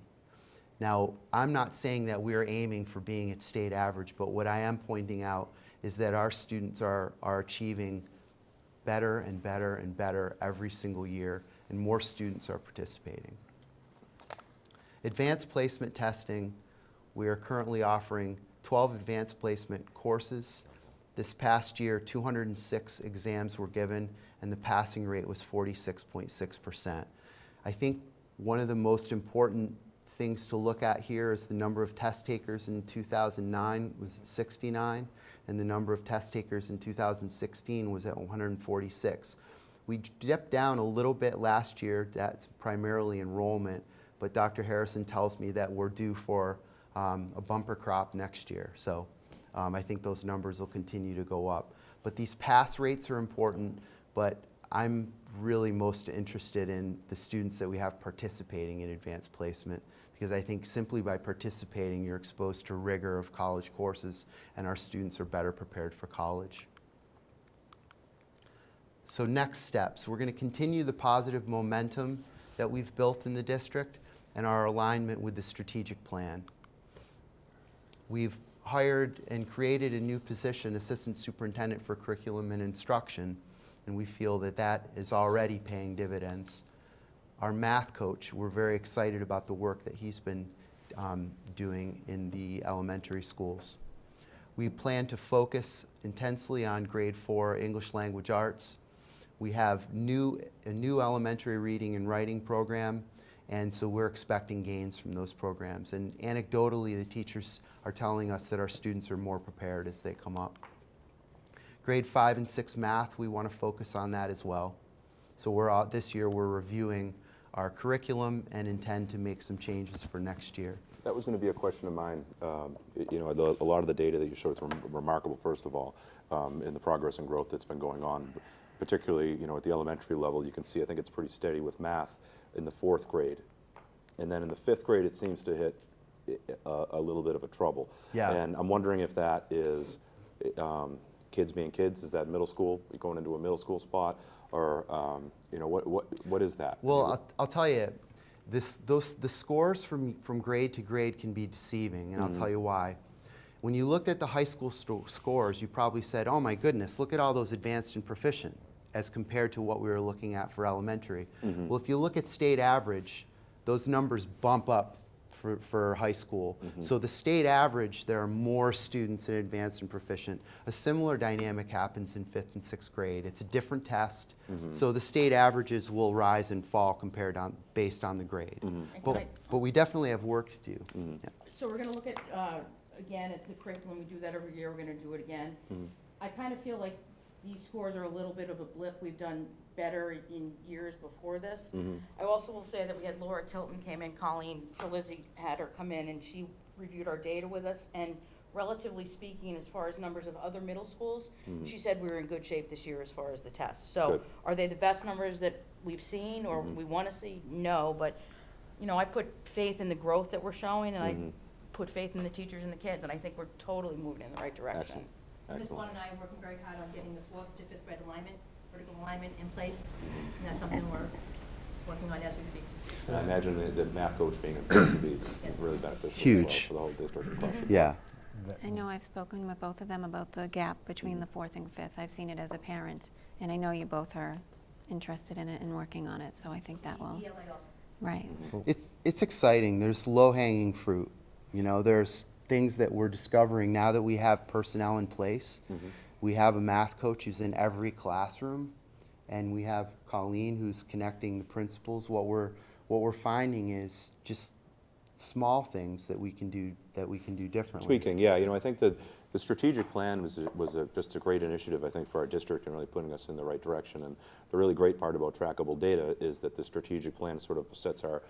Now, I'm not saying that we're aiming for being at state average, but what I am pointing out is that our students are achieving better and better and better every single year, and more students are participating. Advanced placement testing, we are currently offering 12 advanced placement courses. This past year, 206 exams were given, and the passing rate was 46.6%. I think one of the most important things to look at here is the number of test takers in 2009 was 69, and the number of test takers in 2016 was at 146. We dipped down a little bit last year. That's primarily enrollment, but Dr. Harrison tells me that we're due for a bumper crop next year. So I think those numbers will continue to go up. But these pass rates are important, but I'm really most interested in the students that we have participating in advanced placement, because I think simply by participating, you're exposed to rigor of college courses, and our students are better prepared for college. So next steps, we're going to continue the positive momentum that we've built in the district and our alignment with the strategic plan. We've hired and created a new position, Assistant Superintendent for Curriculum and Instruction, and we feel that that is already paying dividends. Our math coach, we're very excited about the work that he's been doing in the elementary schools. We plan to focus intensely on grade 4 English Language Arts. We have a new elementary reading and writing program, and so we're expecting gains from those programs. And anecdotally, the teachers are telling us that our students are more prepared as they come up. Grade 5 and 6 math, we want to focus on that as well. So this year we're reviewing our curriculum and intend to make some changes for next year. That was going to be a question of mine. A lot of the data that you showed is remarkable, first of all, in the progress and growth that's been going on. Particularly, at the elementary level, you can see, I think it's pretty steady with math in the 4th grade. And then in the 5th grade, it seems to hit a little bit of a trouble. Yeah. And I'm wondering if that is kids being kids. Is that middle school, going into a middle school spot? Or, what is that? Well, I'll tell you, the scores from grade to grade can be deceiving, and I'll tell you why. When you looked at the high school scores, you probably said, oh my goodness, look at all those advanced and proficient, as compared to what we were looking at for elementary. Well, if you look at state average, those numbers bump up for high school. So the state average, there are more students in advanced and proficient. A similar dynamic happens in 5th and 6th grade. It's a different test, so the state averages will rise and fall based on the grade. But we definitely have work to do. Yeah. So we're going to look at, again, at the curriculum. We do that every year. We're going to do it again. I kind of feel like these scores are a little bit of a blip. We've done better in years before this. I also will say that we had Laura Tilton came in, Colleen for Lizzie had her come in, and she reviewed our data with us. And relatively speaking, as far as numbers of other middle schools, she said we were in good shape this year as far as the tests. So Good. Are they the best numbers that we've seen or we want to see? No, but I put faith in the growth that we're showing, and I put faith in the teachers and the kids, and I think we're totally moving in the right direction. Excellent. Ms. Excellent. Swan and I are working very hard on getting the 4th to 5th grade alignment, vertical alignment in place, and that's something we're working on as we speak. And I imagine the math coach being in place would be really beneficial Huge. for the whole district across the board. Yeah. I know I've spoken with both of them about the gap between the 4th and 5th. I've seen it as a parent, and I know you both are interested in it and working on it, so I think that will. ELA also. Right. It's exciting. There's low-hanging fruit. There's things that we're discovering now that we have personnel in place. We have a math coach who's in every classroom, and we have Colleen who's connecting the principals. What we're finding is just small things that we can do differently. Tweaking, yeah. I think that the strategic plan was just a great initiative, I think, for our district and really putting us in the right direction. And the really great part about trackable data is that the strategic plan sort of sets our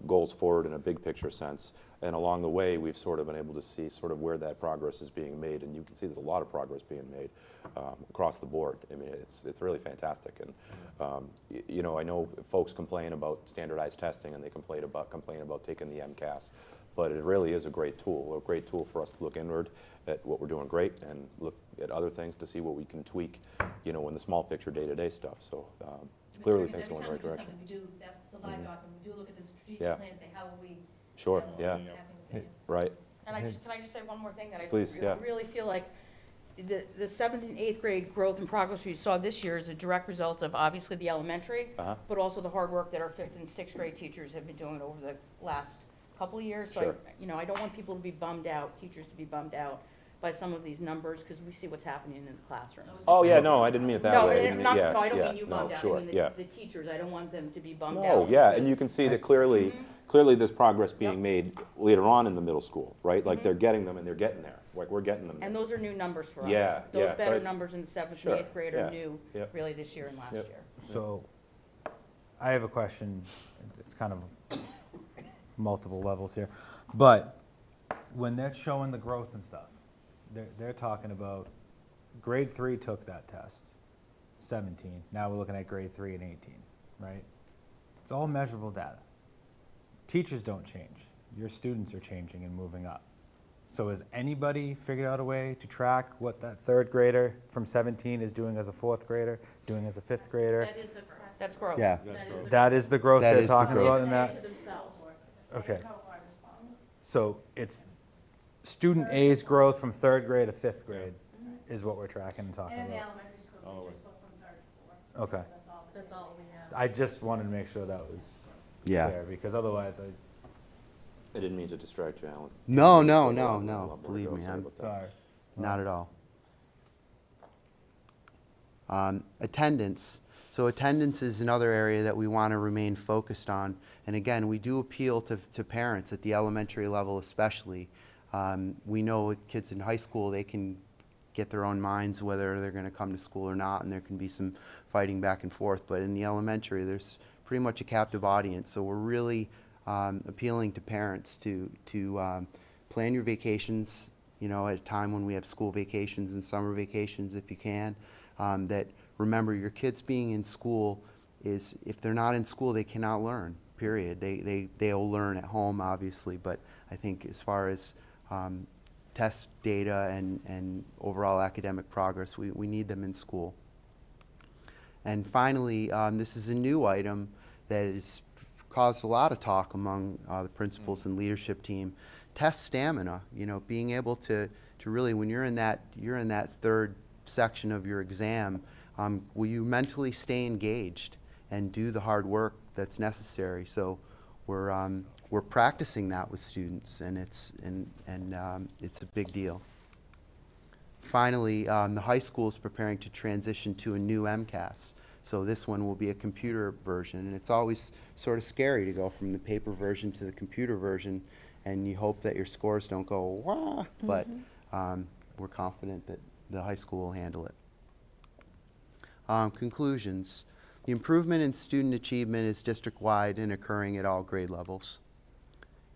goals forward in a big picture sense. And along the way, we've sort of been able to see sort of where that progress is being made. And you can see there's a lot of progress being made across the board. I mean, it's really fantastic. And, you know, I know folks complain about standardized testing and they complain about taking the MCAS. But it really is a great tool for us to look inward at what we're doing great and look at other things to see what we can tweak, you know, in the small picture day-to-day stuff. So clearly things going in the right direction. We do, that's the live document, we do look at the strategic Yeah. plan and say, how will we? Sure, how will yeah. we happen with it? Right. And can I just say one more thing that I Please, yeah. really feel like the 7th and 8th grade growth and progress we saw this year is a direct result of obviously the elementary, but also the hard work that our 5th and 6th grade teachers have been doing over the last couple of years. So, Sure. you know, I don't want people to be bummed out, teachers to be bummed out by some of these numbers, because we see what's happening in the classrooms. Oh, yeah, no, I didn't mean it that No, way. I I didn't mean- yeah, don't yeah, mean you no, bummed out, sure, I mean yeah. the teachers, I don't want them to be bummed out. No, yeah, and you because- can see that clearly, clearly there's progress being made later on in the middle school, right? Like they're getting them and they're getting there, like we're getting them there. And those are new numbers for us. Yeah, Those yeah, better but- numbers in the 7th Sure, and 8th grade yeah, are new, yep. really this year and last Yep. year. So, I have a question, it's kind of multiple levels here, but when they're showing the growth and stuff, they're talking about, grade 3 took that test, 17, now we're looking at grade 3 and 18, right? It's all measurable data. Teachers don't change, your students are changing and moving up. So has anybody figured out a way to track what that 3rd grader from 17 is doing as a 4th grader, doing as a 5th grader? That is the growth. That's growth. Yeah. That is the growth That they're is the talking growth. about in that? To themselves. Okay. So it's student A's growth from 3rd grade to 5th grade is what we're tracking and talking And in the about? elementary school, we just look from 3rd to 4th. Okay. That's all we have. I just wanted to make sure that was Yeah. clear, because otherwise I didn't mean to distract you, Alan. No, There's no, a no, lot no. more to Believe go. me, Sorry I'm about that. sorry. not at all. Attendance. So attendance is another area that we want to remain focused on. And again, we do appeal to parents at the elementary level especially. We know with kids in high school, they can get their own minds whether they're going to come to school or not, and there can be some fighting back and forth. But in the elementary, there's pretty much a captive audience. So we're really appealing to parents to plan your vacations, you know, at a time when we have school vacations and summer vacations if you can. That remember, your kids being in school is, if they're not in school, they cannot learn, period. They'll learn at home, obviously, but I think as far as test data and overall academic progress, we need them in school. And finally, this is a new item that has caused a lot of talk among the principals and leadership team. Test stamina, you know, being able to really, when you're in that 3rd section of your exam, will you mentally stay engaged and do the hard work that's necessary? So we're practicing that with students, and it's a big deal. Finally, the high school is preparing to transition to a new MCAS. So this one will be a computer version, and it's always sort of scary to go from the paper version to the computer version, and you hope that your scores don't go wah, but we're confident that the high school will handle it. Conclusions. The improvement in student achievement is district-wide and occurring at all grade levels.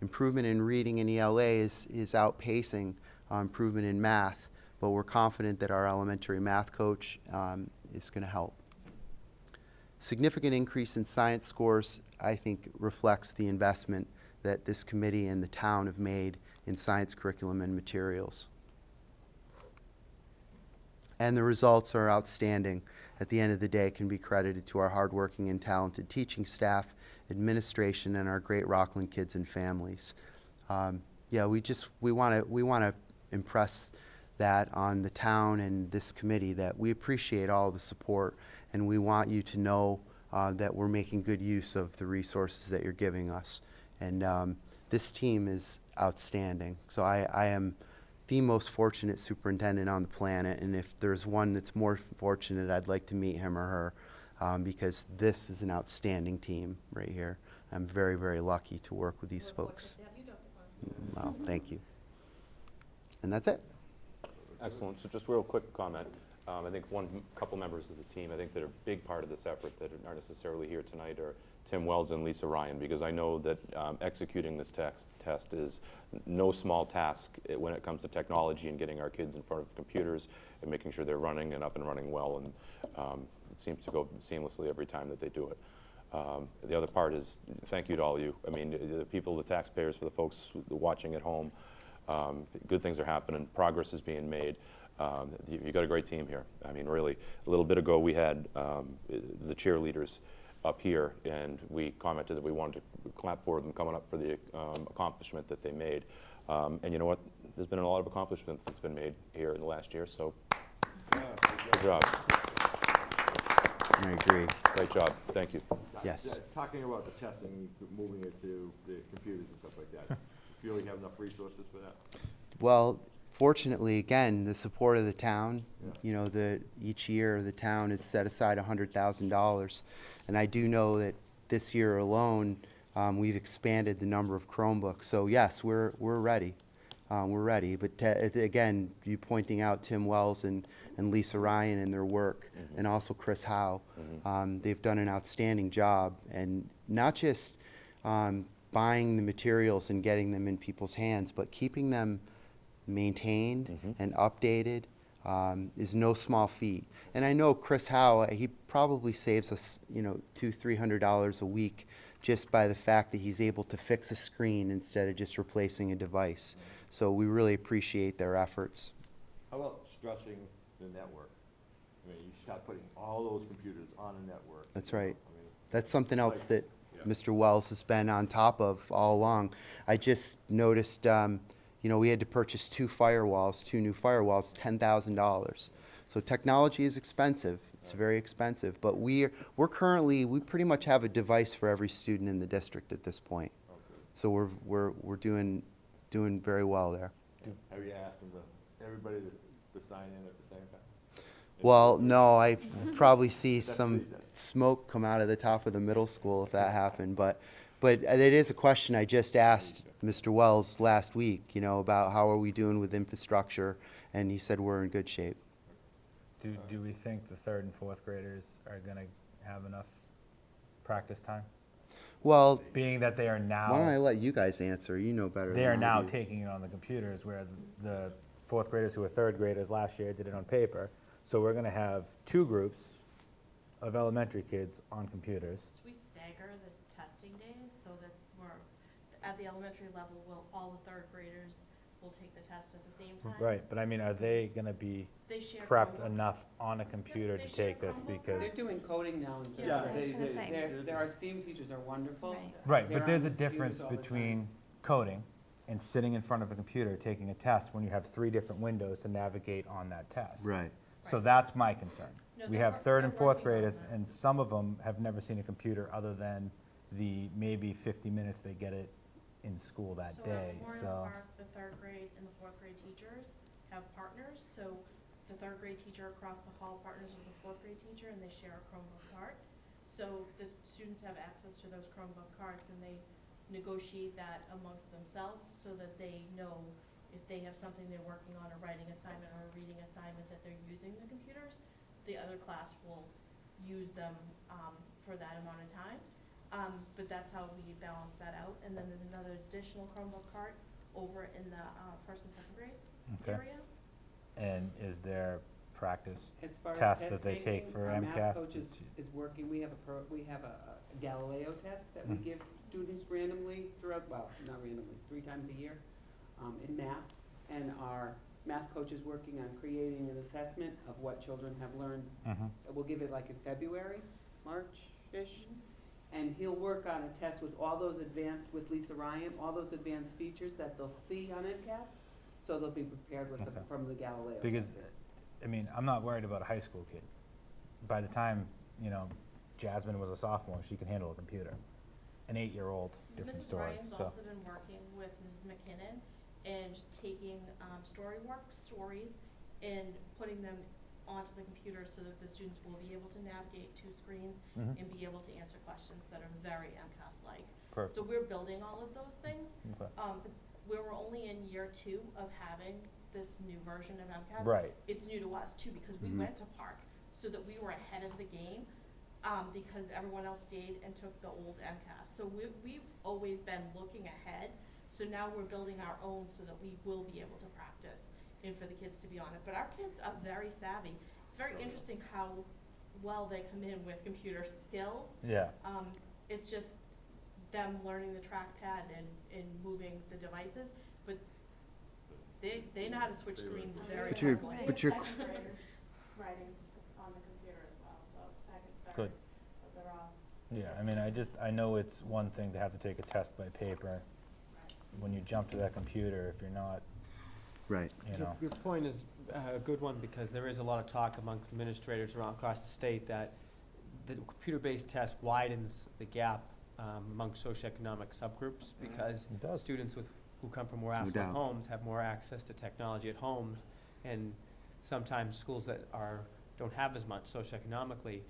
Improvement in reading and ELA is outpacing improvement in math, but we're confident that our elementary math coach is going to help. Significant increase in science scores, I think, reflects the investment that this committee and the town have made in science curriculum and materials. And the results are outstanding. At the end of the day, can be credited to our hardworking and talented teaching staff, administration, and our great Rockland kids and families. Yeah, we want to impress that on the town and this committee, that we appreciate all the support, and we want you to know that we're making good use of the resources that you're giving us. And this team is outstanding. So I am the most fortunate superintendent on the planet, and if there's one that's more fortunate, I'd like to meet him or her, because this is an outstanding team right here. I'm very, very lucky to work with these folks. Well, thank you. And that's it. Excellent. So just real quick comment. I think couple members of the team, I think that are a big part of this effort that aren't necessarily here tonight are Tim Wells and Lisa Ryan, because I know that executing this test is no small task when it comes to technology and getting our kids in front of computers and making sure they're running and up and running well, and it seems to go seamlessly every time that they do it. The other part is thank you to all of you. I mean, the people, the taxpayers, for the folks watching at home. Good things are happening. Progress is being made. You got a great team here. I mean, really. A little bit ago, we had the cheerleaders up here, and we commented that we wanted to clap for them coming up for the accomplishment that they made. And you know what? There's been a lot of accomplishments that's been made here in the last year. So, good job. I agree. Great job. Thank you. Yes. Talking about the testing, moving it to the computers and stuff like that, do you really have enough resources for that? Well, fortunately, again, the support of the town, Yeah. you know, each year the town has set aside $100,000. And I do know that this year alone, we've expanded the number of Chromebooks. So yes, we're ready. We're ready. But again, you pointing out Tim Wells and Lisa Ryan and their work, and also Chris Howe, they've done an outstanding job. And not just buying the materials and getting them in people's hands, but keeping them maintained and updated is no small feat. And I know Chris Howe, he probably saves us, you know, $200-300 a week just by the fact that he's able to fix a screen instead of just replacing a device. So we really appreciate their efforts. How about stressing the network? I mean, you start putting all those computers on a network. That's right. I mean, That's something else like- that yeah. Mr. Wells has been on top of all along. I just noticed, you know, we had to purchase two new firewalls, $10,000. So technology is expensive. It's very expensive. But we pretty much have a device for every student in the district at this point. Okay. So we're doing very well there. Have you asked them everybody to sign in at the same time? Well, no, I probably see That's some the- smoke come out of the top of the middle school if that happened. But it is a question I just asked Mr. Wells last week, you know, about how are we doing with infrastructure, and he said we're in good shape. Do we think the 3rd and 4th graders are going to have enough practice time? Well, Being that they are now. why don't I let you guys answer? You know better They than are I now do. taking it on the computers, where the 4th graders who were 3rd graders last year did it on paper. So we're going to have 2 groups of elementary kids on computers. So we stagger the testing days so that at the elementary level, all the 3rd graders will take the test at the same time. Right, but I mean, are they going to be They share prepped Chromebook. enough on a computer they to share take this? Chromebook. Because, They're doing coding now. In Yeah, third I was grade. gonna say. Our STEAM teachers are wonderful. Right. right, They're but there's a on computers difference all the time. between coding and sitting in front of a computer taking a test when you have 3 different windows to navigate on that test. Right. So that's my concern. No, We they're have work- 3rd and they're 4th working on graders, that. and some of them have never seen a computer other than the maybe 50 minutes they get it in school that So day, at Memorial so. Park, the 3rd grade and the 4th grade teachers have partners, so the 3rd grade teacher across the hall partners with the 4th grade teacher, and they share a Chromebook card. So the students have access to those Chromebook cards, and they negotiate that amongst themselves so that they know if they have something they're working on, a writing assignment or a reading assignment that they're using the computers, the other class will use them for that amount of time. But that's how we balance that out. And then there's another additional Chromebook card over in the 1st and 2nd grade Okay. area. And is there practice As far as tests test that they take taking, for our MCAS? math coach is working. We have a Galileo test that we Mm. give students randomly throughout, well, not randomly, 3 times a year in math. And our math coach is working on creating an assessment of what children have learned. Mhm. We'll give it like in February, March-ish. And he'll work on a test with all those advanced, with Lisa Ryan, all those advanced features that they'll see on MCAS. So they'll be prepared with Okay. from the Galileo. Because, I mean, I'm not worried about a high school kid. By the time, you know, Jasmine was a sophomore, she can handle a computer. An 8-year-old, different Mrs. story, Ryan's so. also been working with Mrs. McKinnon and taking stories and putting them onto the computer so that the students will be able to navigate 2 screens Mhm. and be able to answer questions that are very MCAS-like. Perfect. So we're building all of those things. Okay. But we're only in year 2 of having this new version of MCAS. Right. It's new to us too, because we went to Park, so that we were ahead of the game, because everyone else stayed and took the old MCAS. So we've always been looking ahead, so now we're building our own so that we will be able to practice and for the kids to be on it. But our kids are very savvy. It's very interesting how well they come in with computer skills. Yeah. It's just them learning the trackpad and moving the devices, but they know how to switch screens very But you're- quickly. but you're- Second graders writing on the computer as well, so second, third, Good. but they're all. Yeah, I mean, I know it's one thing to have to take a test by paper. When you jump to that computer, if you're not, Right. you know. Your point is a good one, because there is a lot of talk amongst administrators around across the state that the computer-based test widens the gap among socioeconomic subgroups, because It does. students who come from more doubt. affluent homes have more access to technology at home, and sometimes schools that don't have as much socioeconomically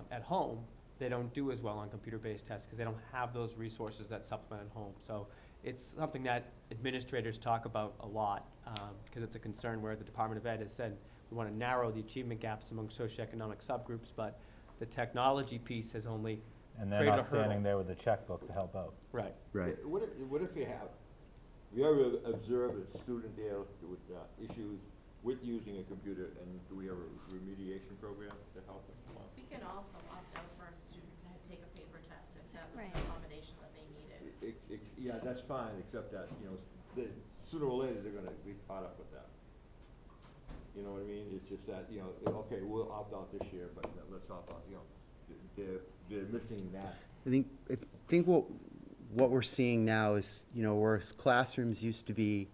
at home, they don't do as well on computer-based tests because they don't have those resources that supplement at home. So it's something that administrators talk about a lot, because it's a concern where the Department of Ed has said we want to narrow the achievement gaps among socioeconomic subgroups, but the technology piece has only And they're created not a hurdle. standing there with a checkbook to help out. Right. Right. What if you have, you ever observed a student there with issues with using a computer, and do we have a remediation program to help us along? We can also opt out for a student to take a paper test if that was Right. an accommodation that they needed. Yeah, that's fine, except that, sooner or later, they're gonna be caught up with that. You know what I mean? It's just that, okay, we'll opt out this year, but let's opt out, they're missing that. I think what we're seeing now is, whereas classrooms used to be,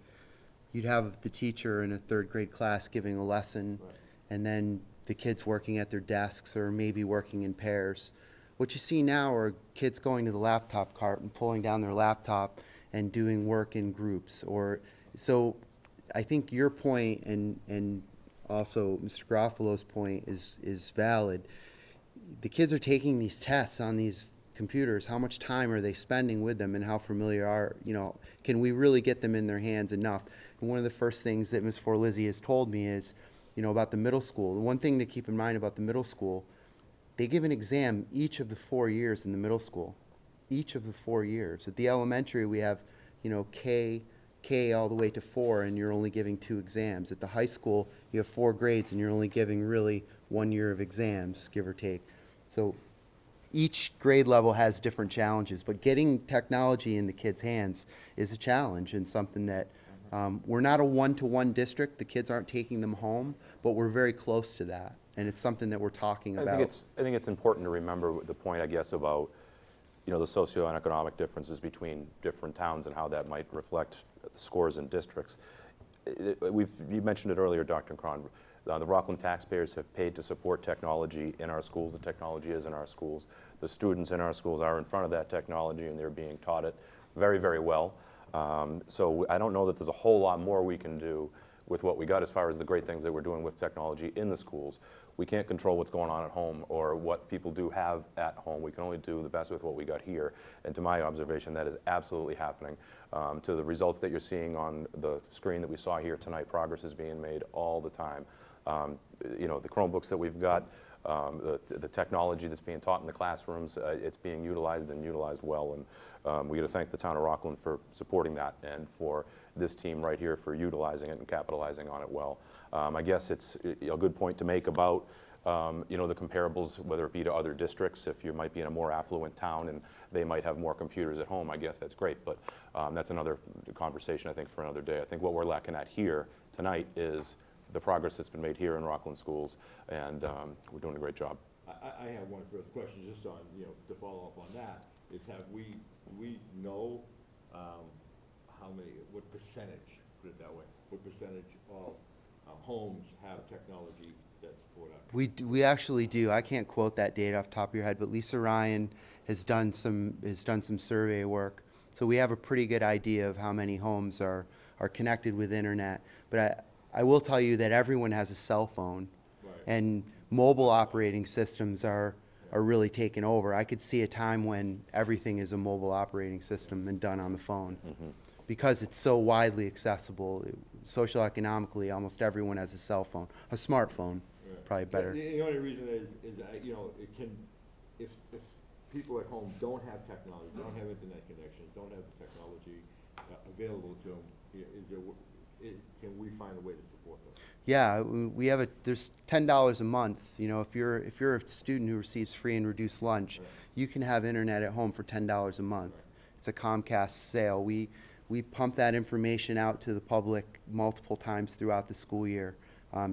you'd have the teacher in a third grade class giving a lesson, Right. and then the kids working at their desks or maybe working in pairs. What you see now are kids going to the laptop cart and pulling down their laptop and doing work in groups. So I think your point and also Mr. Garofalo's point is valid. The kids are taking these tests on these computers. How much time are they spending with them, and how familiar can we really get them in their hands enough? And one of the first things that Ms. Forlizzi has told me is, about the middle school. The one thing to keep in mind about the middle school, they give an exam each of the 4 years in the middle school. Each of the 4 years. At the elementary, we have, K all the way to 4, and you're only giving 2 exams. At the high school, you have 4 grades, and you're only giving really 1 year of exams, give or take. So each grade level has different challenges, but getting technology in the kids' hands is a challenge, and something that we're not a one-to-one district. The kids aren't taking them home, but we're very close to that, and it's something that we're talking about. I think it's important to remember the point, I guess, about the socioeconomic differences between different towns and how that might reflect the scores in districts. You mentioned it earlier, Dr. Cron. The Rockland taxpayers have paid to support technology in our schools. The technology is in our schools. The students in our schools are in front of that technology, and they're being taught it very, very well. So I don't know that there's a whole lot more we can do with what we got as far as the great things that we're doing with technology in the schools. We can't control what's going on at home or what people do have at home. We can only do the best with what we got here. And to my observation, that is absolutely happening. To the results that you're seeing on the screen that we saw here tonight, progress is being made all the time. The Chromebooks that we've got, the technology that's being taught in the classrooms, it's being utilized and utilized well. And we got to thank the town of Rockland for supporting that, and for this team right here for utilizing it and capitalizing on it well. I guess it's a good point to make about the comparables, whether it be to other districts. If you might be in a more affluent town and they might have more computers at home, I guess that's great. But that's another conversation, I think, for another day. I think what we're lacking at here tonight is the progress that's been made here in Rockland schools, and we're doing a great job. I have one further question, just on, to follow up on that, is we know how many, what percentage, put it that way, what percentage of homes have technology that's put up? We actually do. I can't quote that data off the top of your head, but Lisa Ryan has done some survey work, so we have a pretty good idea of how many homes are connected with internet. But I will tell you that everyone has a cell phone, Right. and mobile operating systems are really taking over. I could see a time when everything is a mobile operating system and done on the phone. Mm-hmm. Because it's so widely accessible. socioeconomically, almost everyone has a cell phone, a smartphone, probably better. The only reason is that, you know, it can, if people at home don't have technology, don't have internet connections, don't have the technology available to them, can we find a way to support them? Yeah, we have there's $10 a month. You know, if you're a student who receives free and reduced lunch, you can have internet at home for $10 a month. It's a Comcast sale. We pump that information out to the public multiple times throughout the school year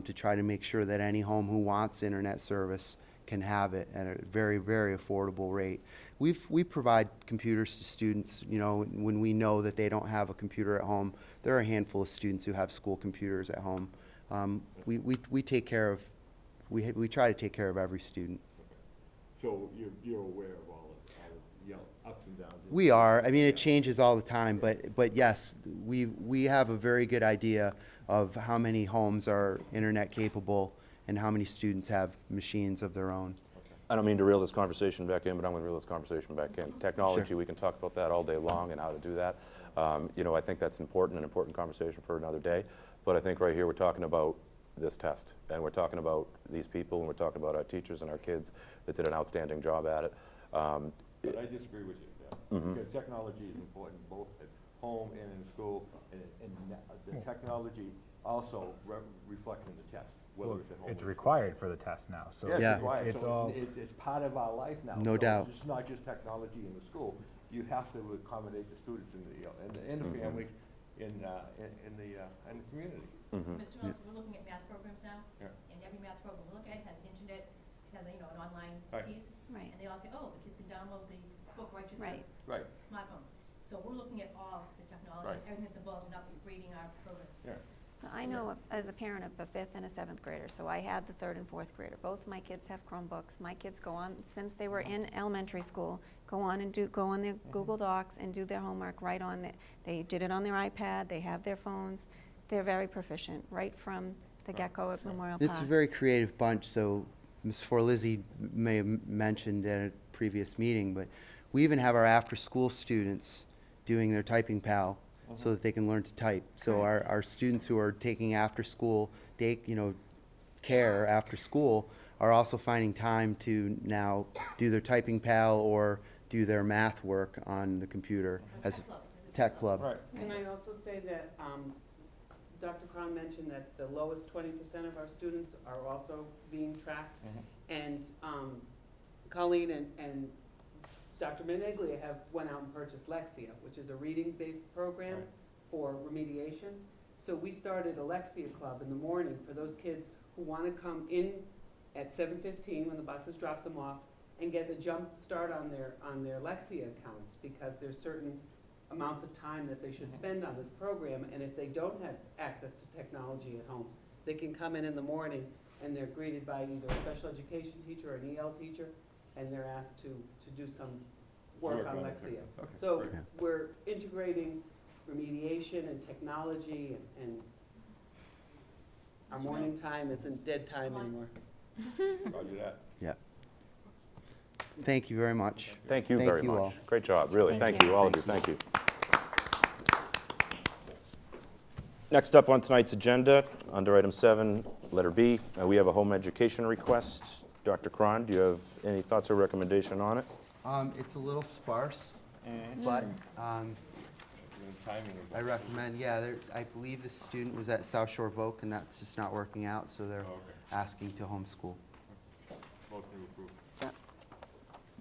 to try to make sure that any home who wants internet service can have it at a very, very affordable rate. We provide computers to students, you know, when we know that they don't have a computer at home. There are a handful of students who have school computers at home. We take care of, we try to take care of every student. So you're aware of all the, you know, ups and downs? We are. I mean, it changes all the time, but yes, we have a very good idea of how many homes are internet capable and how many students have machines of their own. I don't mean to reel this conversation back in, but I'm going to reel this conversation back in. Technology, Sure. we can talk about that all day long and how to do that. You know, I think that's an important conversation for another day. But I think right here we're talking about this test, and we're talking about these people, and we're talking about our teachers and our kids that did an outstanding job at it. But I disagree with you there, because technology is important both at home and in school, and the technology also reflects in the test, whether Well, it's at home. it's or- required for the test now, so. Yeah, Yeah. it's required, It's so all, it's part of our life now. No So doubt. It's not just technology in the school, you have to accommodate the students in the, and the families in the community. Mr. Phillips, we're looking at math programs now, Yeah. and every math program we look at has internet, has a, you know, an online Right. piece. Right. And they all say, oh, the kids can download the book right to Right. their Right, smartphones. So we're looking at all the technology, Right. everything that's involved in upgrading our programs. yeah. So I know as a parent of a 5th and a 7th grader, so I had the 3rd and 4th grader. Both my kids have Chromebooks. My kids go on, since they were in elementary school, go on their Google Docs and do their homework right on it. They did it on their iPad, they have their phones. They're very proficient, right from the get-go at Memorial Park. It's a very creative bunch, so Ms. Forlizzi may have mentioned at a previous meeting, but we even have our after-school students doing their typing pal so that they can learn to type. So our students who are taking after-school care after school are also finding time to now do their typing pal or do their math work on the computer as a tech club. Right. Can I also say that, Dr. Cron mentioned that the lowest 20% of our students are also being tracked. And Colleen and Dr. Maniglia have went out and purchased Lexia, which is a reading-based program for remediation. So we started a Lexia Club in the morning for those kids who want to come in at 7:15 when the buses drop them off and get a jump start on their Lexia accounts, because there's certain amounts of time that they should spend on this program, and if they don't have access to technology at home, they can come in the morning and they're greeted by either a special education teacher or an EL teacher, and they're asked to do some work on Lexia. Okay, So great. we're integrating remediation and technology, and our morning time isn't dead time anymore. Roger that. Yeah. Thank you very much. Thank you Thank very you much. all. Great job, really. Thank Thank you. you, all of you, thank you. Next up on tonight's agenda, under item 7, letter B, we have a home education request. Dr. Cron, do you have any thoughts or recommendation on it? It's a little sparse, but Timing is. I recommend, I believe the student was at South Shore Voc, and that's just not working out, so they're Oh, okay. asking to homeschool. Motion approved. So,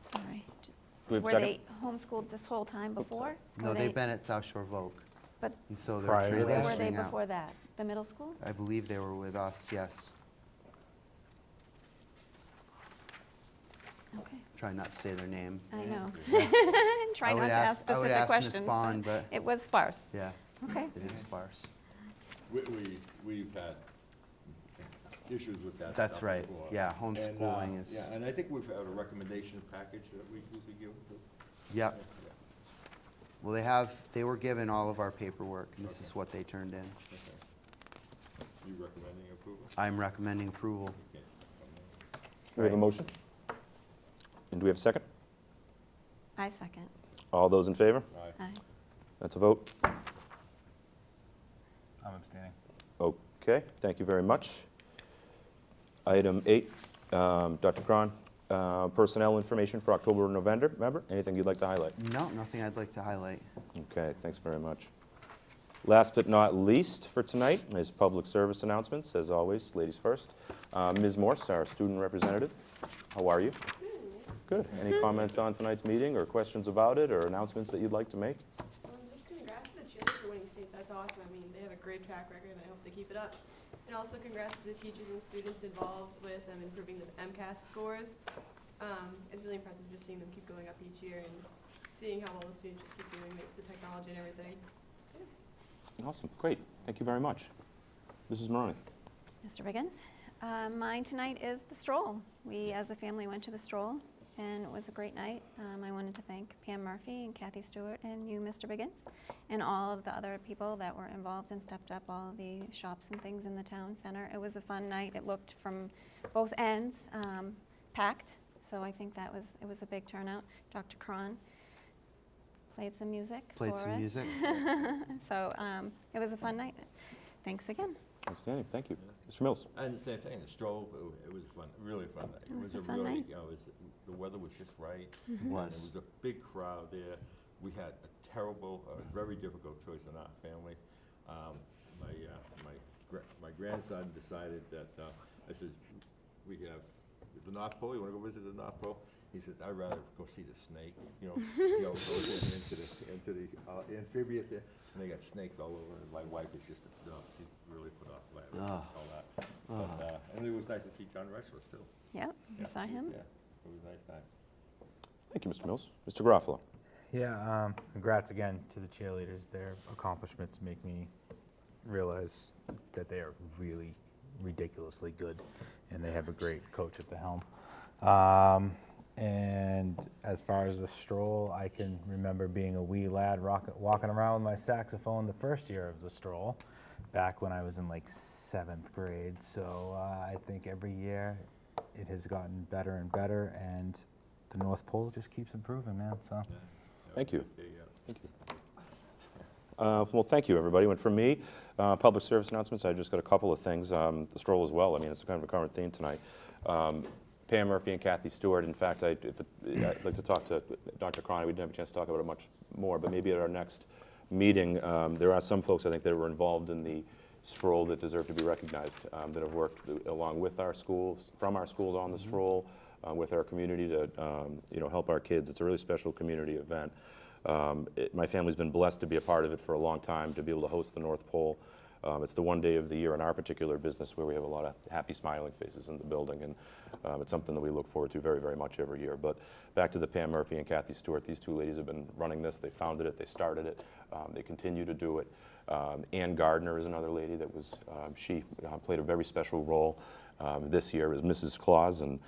sorry. Do we have a Were second? they homeschooled this whole time before? No, Or they've been at South Shore Voc, But and so they're Prior to that? where were they transitioning out. before that? The middle school? I believe they were with us, yes. Okay, Try not to say their name. I know. I Try would not to ask I would specific ask Ms. questions, Bond, but but it was sparse. yeah, Okay. it is sparse. We've had issues with that That's stuff right. before. Yeah, And, homeschooling is. Yeah, and I think we've had a recommendation package that we could give to. Yep. Well, they were given all of our paperwork, and this is what they turned in. Okay. You recommending approval? I'm recommending approval. Okay. Do we have a motion? And do we have a second? I second. All those in favor? Aye. Aye. That's a vote. I'm abstaining. Okay, thank you very much. Item 8, Dr. Cron, personnel information for October and November. Remember, anything you'd like to highlight? No, nothing I'd like to highlight. Okay, thanks very much. Last but not least for tonight is public service announcements. As always, ladies first. Ms. Morse, our student representative, how are you? Good. Any comments on tonight's meeting or questions about it or announcements that you'd like to make? Just congrats to the cheerleaders for winning states. That's awesome. I mean, they have a great track record, and I hope they keep it up. And also congrats to the teachers and students involved with improving the MCAS scores. It's really impressive just seeing them keep going up each year and seeing how well the students just keep doing with the technology and everything. So, yeah. Awesome, great. Thank you very much. Mrs. Maroney. Mr. Biggins? Mine tonight is the stroll. We, as a family, went to the stroll, and it was a great night. I wanted to thank Pam Murphy and Kathy Stewart and you, Mr. Biggins, and all of the other people that were involved and stepped up, all of the shops and things in the town center. It was a fun night. It looked from both ends packed, so I think it was a big turnout. Dr. Cron played some music for us. So it was a fun night. Thanks again. Outstanding, thank you. Mr. Mills. And the same thing, the stroll, it was fun, really fun night. It was a a fun really, night. you know, the weather was just right. It And was. it was a big crowd there. We had a terrible, very difficult choice in our family. My grandson decided that, I said, we have the North Pole, you wanna go visit the North Pole? He said, I'd rather go see the snake, go into the amphibious, and they got snakes all over, and my wife is just, she's really put off by all that. But, and it was nice to see John Rexler too. Yep, you saw him. Yeah, it was a nice time. Thank you, Mr. Mills. Mr. Garofalo. Yeah, congrats again to the cheerleaders. Their accomplishments make me realize that they are really ridiculously good, and they have a great coach at the helm. And as far as the stroll, I can remember being a wee lad walking around with my saxophone the first year of the stroll, back when I was in like 7th grade. So I think every year it has gotten better and better, and the North Pole just keeps improving, man. So. Thank you. Thank you. Well, thank you, everybody. And for me, public service announcements, I just got a couple of things. The stroll as well. I mean, it's kind of a current theme tonight. Pam Murphy and Kathy Stewart. In fact, I'd like to talk to Dr. Cron. We didn't have a chance to talk about it much more, but maybe at our next meeting, there are some folks, I think, that were involved in the stroll that deserve to be recognized, that have worked along with our schools, from our schools on the stroll, with our community to help our kids. It's a really special community event. My family's been blessed to be a part of it for a long time, to be able to host the North Pole. It's the one day of the year in our particular business where we have a lot of happy, smiling faces in the building, and it's something that we look forward to very, very much every year. But back to the Pam Murphy and Kathy Stewart. These two ladies have been running this. They founded it. They started it. They continue to do it. Ann Gardner is another lady that was, she played a very special role this year as Mrs. Claus, and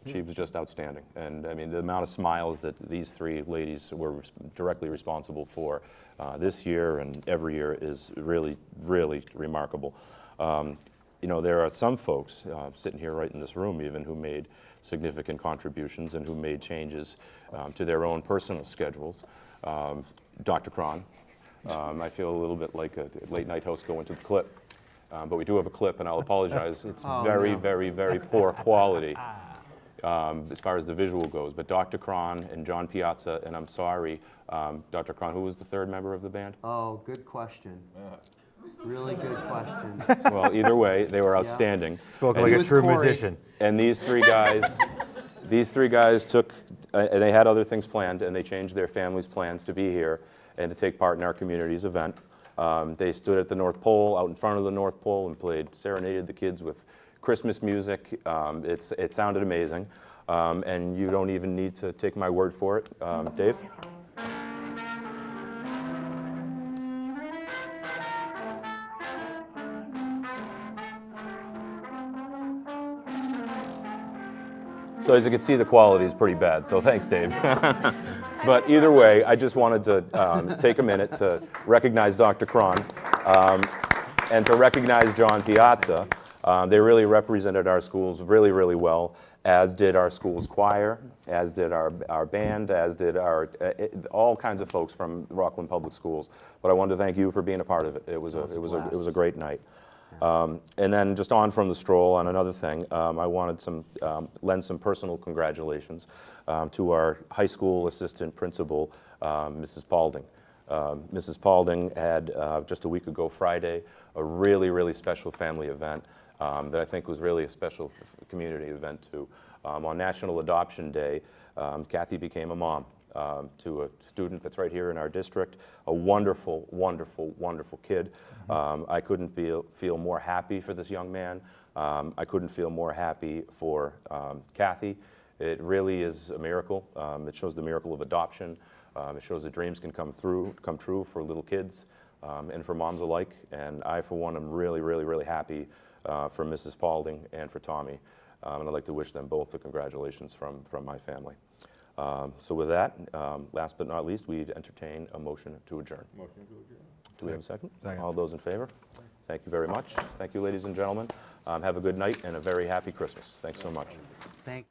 she was just outstanding. And I mean, the amount of smiles that these three ladies were directly responsible for this year and every year is really, really remarkable. There are some folks sitting here right in this room even who made significant contributions and who made changes to their own personal schedules. Dr. Cron, I feel a little bit like a late night host going to the clip. But we do have a clip, and I'll apologize. It's very, very, very poor quality as far as the visual goes. But Dr. Cron and John Piazza, and I'm sorry, Dr. Cron, who was the third member of the band? Oh, good question. Really good question. Well, either way, they were outstanding. Spoke like a true musician. And these three guys took, and they had other things planned, and they changed their families' plans to be here and to take part in our community's event. They stood at the North Pole, out in front of the North Pole, and serenaded the kids with Christmas music. It sounded amazing, and you don't even need to take my word for it. Dave? So as you can see, the quality is pretty bad, so thanks, Dave. But either way, I just wanted to take a minute to recognize Dr. Cron and to recognize John Piazza. They really represented our schools really, really well, as did our school's choir, as did our band, as did our, all kinds of folks from Rockland Public Schools. But I wanted to thank you for being a part of it. It was a great night. And then just on from the stroll, on another thing, I wanted to lend some personal congratulations to our high school assistant principal, Mrs. Paulding. Mrs. Paulding had, just a week ago Friday, a really, really special family event that I think was really a special community event too. On National Adoption Day, Kathy became a mom to a student that's right here in our district, a wonderful, wonderful, wonderful kid. I couldn't feel more happy for this young man. I couldn't feel more happy for Kathy. It really is a miracle. It shows the miracle of adoption. It shows that dreams can come true for little kids and for moms alike. And I, for one, am really, really, really happy for Mrs. Paulding and for Tommy. And I'd like to wish them both the congratulations from my family. So with that, last but not least, we'd entertain a motion to adjourn. Motion to adjourn. Do we have a second? Second. All those in favor? Thank you very much. Thank you, ladies and gentlemen. Have a good night and a very happy Christmas. Thanks so much. Thank